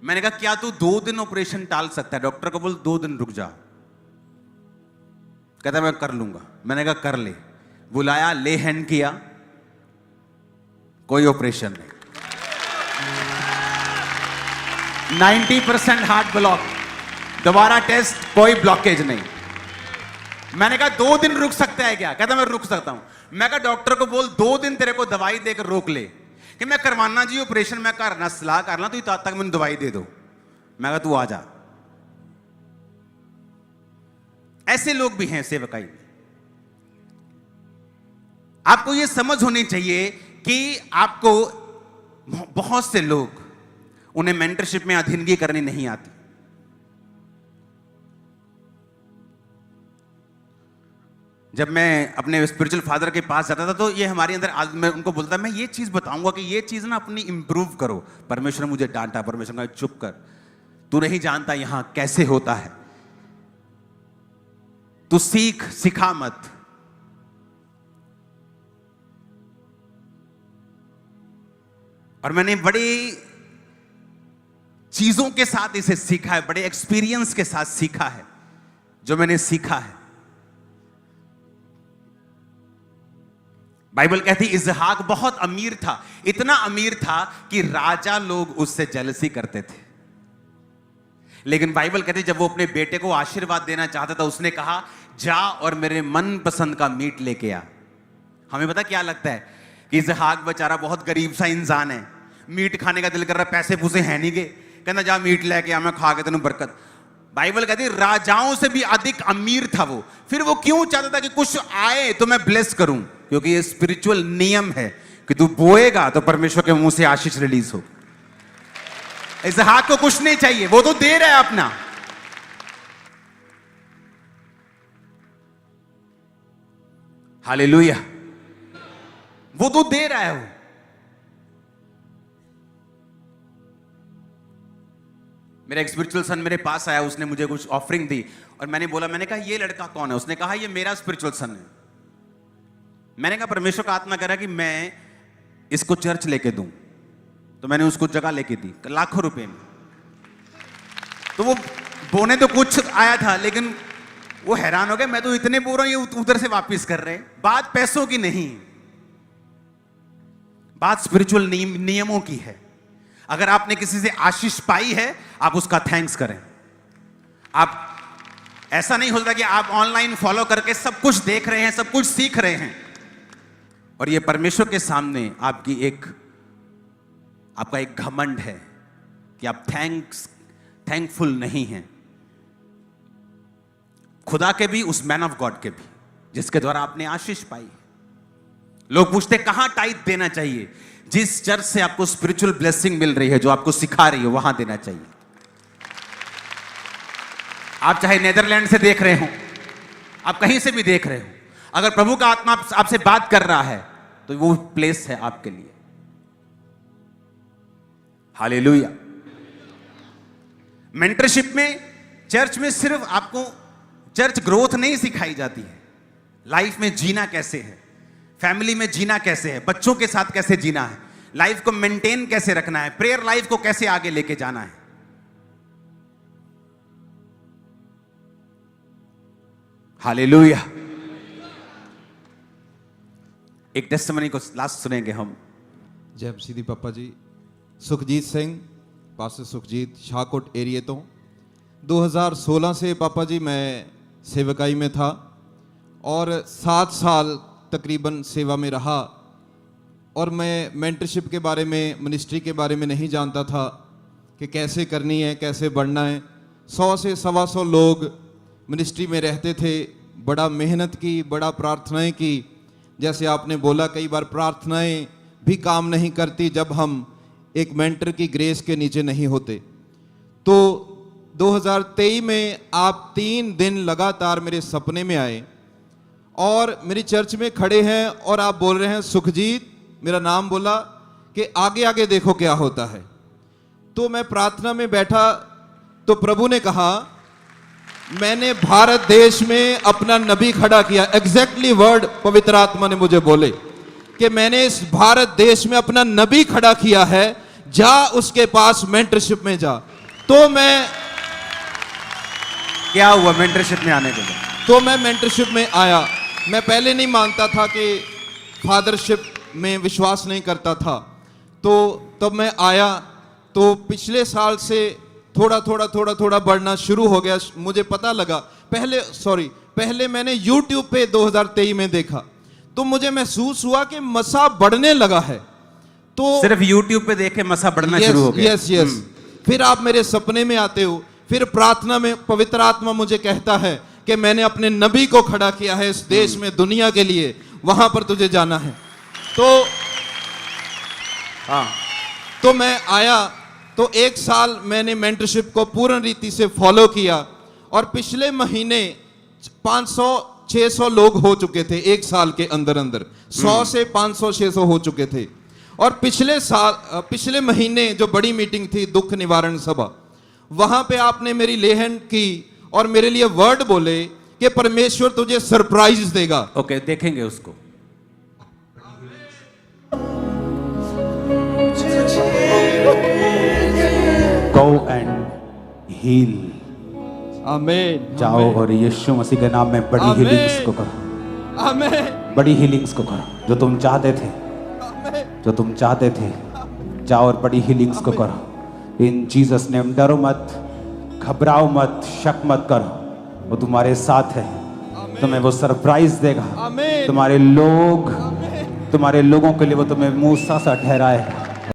मैंने कहा क्या तू 2 दिन ऑपरेशन टाल सकता है? डॉक्टर को बोल 2 दिन रुक जा। कहता मैं कर लूंगा। मैंने कहा कर ले। बुलाया, ले हैंड किया, कोई ऑपरेशन नहीं, 90% हार्ट ब्लॉक। दोबारा टेस्ट, कोई ब्लॉकेज नहीं। मैंने कहा 2 दिन रुक सकता है क्या? कहता मैं रुक सकता हूं। मैं कहा डॉक्टर को बोल 2 दिन तेरे को दवाई देकर रोक ले कि मैं करवाना जी ऑपरेशन, मैं करना सलाह करना, तो तब तक मैंने दवाई दे दो। मैं कहा तू आ जा। ऐसे लोग भी हैं सेवकाई में। आपको यह समझ होनी चाहिए कि आपको बहुत से लोग, उन्हें मेंटरशिप में अधीनगी करनी नहीं आती। जब मैं अपने स्पिरिचुअल फादर के पास जाता था तो ये हमारे अंदर, मैं उनको बोलता मैं ये चीज बताऊंगा कि ये चीज ना अपनी इंप्रूव करो। परमेश्वर ने मुझे डांटा, परमेश्वर ने कहा चुप कर, तू नहीं जानता यहां कैसे होता है, तू सिखा मत। और मैंने बड़ी चीजों के साथ इसे सीखा है, बड़े एक्सपीरियंस के साथ सीखा है जो मैंने सीखा है। बाइबल कहती इसहाक बहुत अमीर था, इतना अमीर था कि राजा लोग उससे जेलसी करते थे। लेकिन बाइबल कहती जब वो अपने बेटे को आशीर्वाद देना चाहता था, उसने कहा जा और मेरे मन पसंद का मीट लेके आ। हमें पता क्या लगता है कि इसहाक बेचारा बहुत गरीब सा इंसान है, मीट खाने का दिल कर रहा, पैसे पूसे है नहीं के, कहना जा मीट लेके आ, मैं खा के तेनू बरकत। बाइबल कहती राजाओं से भी अधिक अमीर था वो। फिर वो क्यों चाहता था कि कुछ आए तो मैं ब्लेस करूं? क्योंकि ये स्पिरिचुअल नियम है कि तू बोएगा तो परमेश्वर के मुंह से आशीष रिलीज हो। इसहाक को कुछ नहीं चाहिए, वो तो दे रहा है अपना। हालेलुया, वो तो दे रहा है। वो मेरा एक स्पिरिचुअल सन मेरे पास आया, उसने मुझे कुछ ऑफरिंग दी और मैंने बोला, मैंने कहा ये लड़का कौन है? उसने कहा ये मेरा स्पिरिचुअल सन है। मैंने कहा परमेश्वर का आत्मा कह रहा कि मैं इसको चर्च लेके दूं, तो मैंने उसको जगह लेके दी लाखों रुपए में। तो वो बोने तो कुछ आया था, लेकिन वो हैरान हो गया, मैं तो इतने बोल रहा हूं, ये उधर से वापस कर रहे हैं। बात पैसों की नहीं, बात स्पिरिचुअल नियमों की है। अगर आपने किसी से आशीष पाई है, आप उसका थैंक्स करें। आप ऐसा नहीं होता कि आप ऑनलाइन फॉलो करके सब कुछ देख रहे हैं, सब कुछ सीख रहे हैं, और ये परमेश्वर के सामने आपका एक घमंड है कि आप थैंकफुल नहीं हैं। खुदा के भी, उस मैन ऑफ गॉड के भी जिसके द्वारा आपने आशीष पाई। लोग पूछते कहां टाइट देना चाहिए? जिस चर्च से आपको स्पिरिचुअल ब्लेसिंग मिल रही है, जो आपको सिखा रही है, वहां देना चाहिए। आप चाहे नीदरलैंड से देख रहे हो, आप कहीं से भी देख रहे हो, अगर प्रभु का आत्मा आपसे बात कर रहा है तो वो प्लेस है आपके लिए। हालेलुया। मेंटरशिप में, चर्च में सिर्फ आपको चर्च ग्रोथ नहीं सिखाई जाती है, लाइफ में जीना कैसे है, फैमिली में जीना कैसे है, बच्चों के साथ कैसे जीना है, लाइफ को मेंटेन कैसे रखना है, प्रेयर लाइफ को कैसे आगे लेके जाना है। हालेलुया। एक टेस्टिमनी को लास्ट सुनेंगे हम। जय सीधी पापा जी। सुखजीत सिंह, पास्टर सुखजीत, शाहकोट एरिया तो 2016 से पापा जी मैं सेवकाई में था और 7 साल तकरीबन सेवा में रहा। और मैं मेंटरशिप के बारे में, मिनिस्ट्री के बारे में नहीं जानता था कि कैसे करनी है, कैसे बढ़ना है। 100 से 125 लोग मिनिस्ट्री में रहते थे। बड़ा मेहनत की, बड़ा प्रार्थनाएं की। जैसे आपने बोला, कई बार प्रार्थनाएं भी काम नहीं करती जब हम एक मेंटर की ग्रेस के नीचे नहीं होते। तो 2023 में आप 3 दिन लगातार मेरे सपने में आए और मेरी चर्च में खड़े हैं और आप बोल रहे हैं, सुखजीत, मेरा नाम बोला कि आगे आगे देखो क्या होता है। तो मैं प्रार्थना में बैठा तो प्रभु ने कहा, मैंने भारत देश में अपना नबी खड़ा किया। एग्जैक्टली वर्ड पवित्र आत्मा ने मुझे बोले कि मैंने इस भारत देश में अपना नबी खड़ा किया है, जा उसके पास मेंटरशिप में जा। तो मैं क्या हुआ मेंटरशिप में आने के बाद? तो मैं मेंटरशिप में आया। मैं पहले नहीं मानता था कि फादरशिप में विश्वास नहीं करता था। तो तब मैं आया तो पिछले साल से थोड़ा बढ़ना शुरू हो गया। मुझे पता लगा, पहले मैंने YouTube पे 2023 में देखा तो मुझे महसूस हुआ कि मसा बढ़ने लगा है। तो सिर्फ YouTube पे देखे मसा बढ़ना शुरू हो गया। यस। फिर आप मेरे सपने में आते हो, फिर प्रार्थना में पवित्र आत्मा मुझे कहता है कि मैंने अपने नबी को खड़ा किया है इस देश में, दुनिया के लिए, वहां पर तुझे जाना है। तो मैं आया तो 1 साल मैंने मेंटरशिप को पूर्ण रीति से फॉलो किया और पिछले महीने 500-600 लोग हो चुके थे 1 साल के अंदर 100 से 500-600 हो चुके थे। और पिछले महीने जो बड़ी मीटिंग थी, दुख निवारण सभा, वहां पे आपने मेरी लेहन की और मेरे लिए वर्ड बोले कि परमेश्वर तुझे सरप्राइज देगा। ओके, देखेंगे उसको। Go and heal. आमीन। जाओ और यीशु मसीह के नाम में बड़ी आमीन। हीलिंग्स को करो। आमीन। बड़ी हीलिंग्स को करो जो तुम चाहते थे, जो तुम चाहते थे। जाओ और बड़ी हीलिंग्स को करो इन जीसस नेम। डरो मत, घबराओ मत, शक मत करो, वो तुम्हारे साथ है। तुम्हें वो सरप्राइज देगा। आमीन। तुम्हारे लोगों के लिए वो तुम्हें मूसा सा ठहराएगा।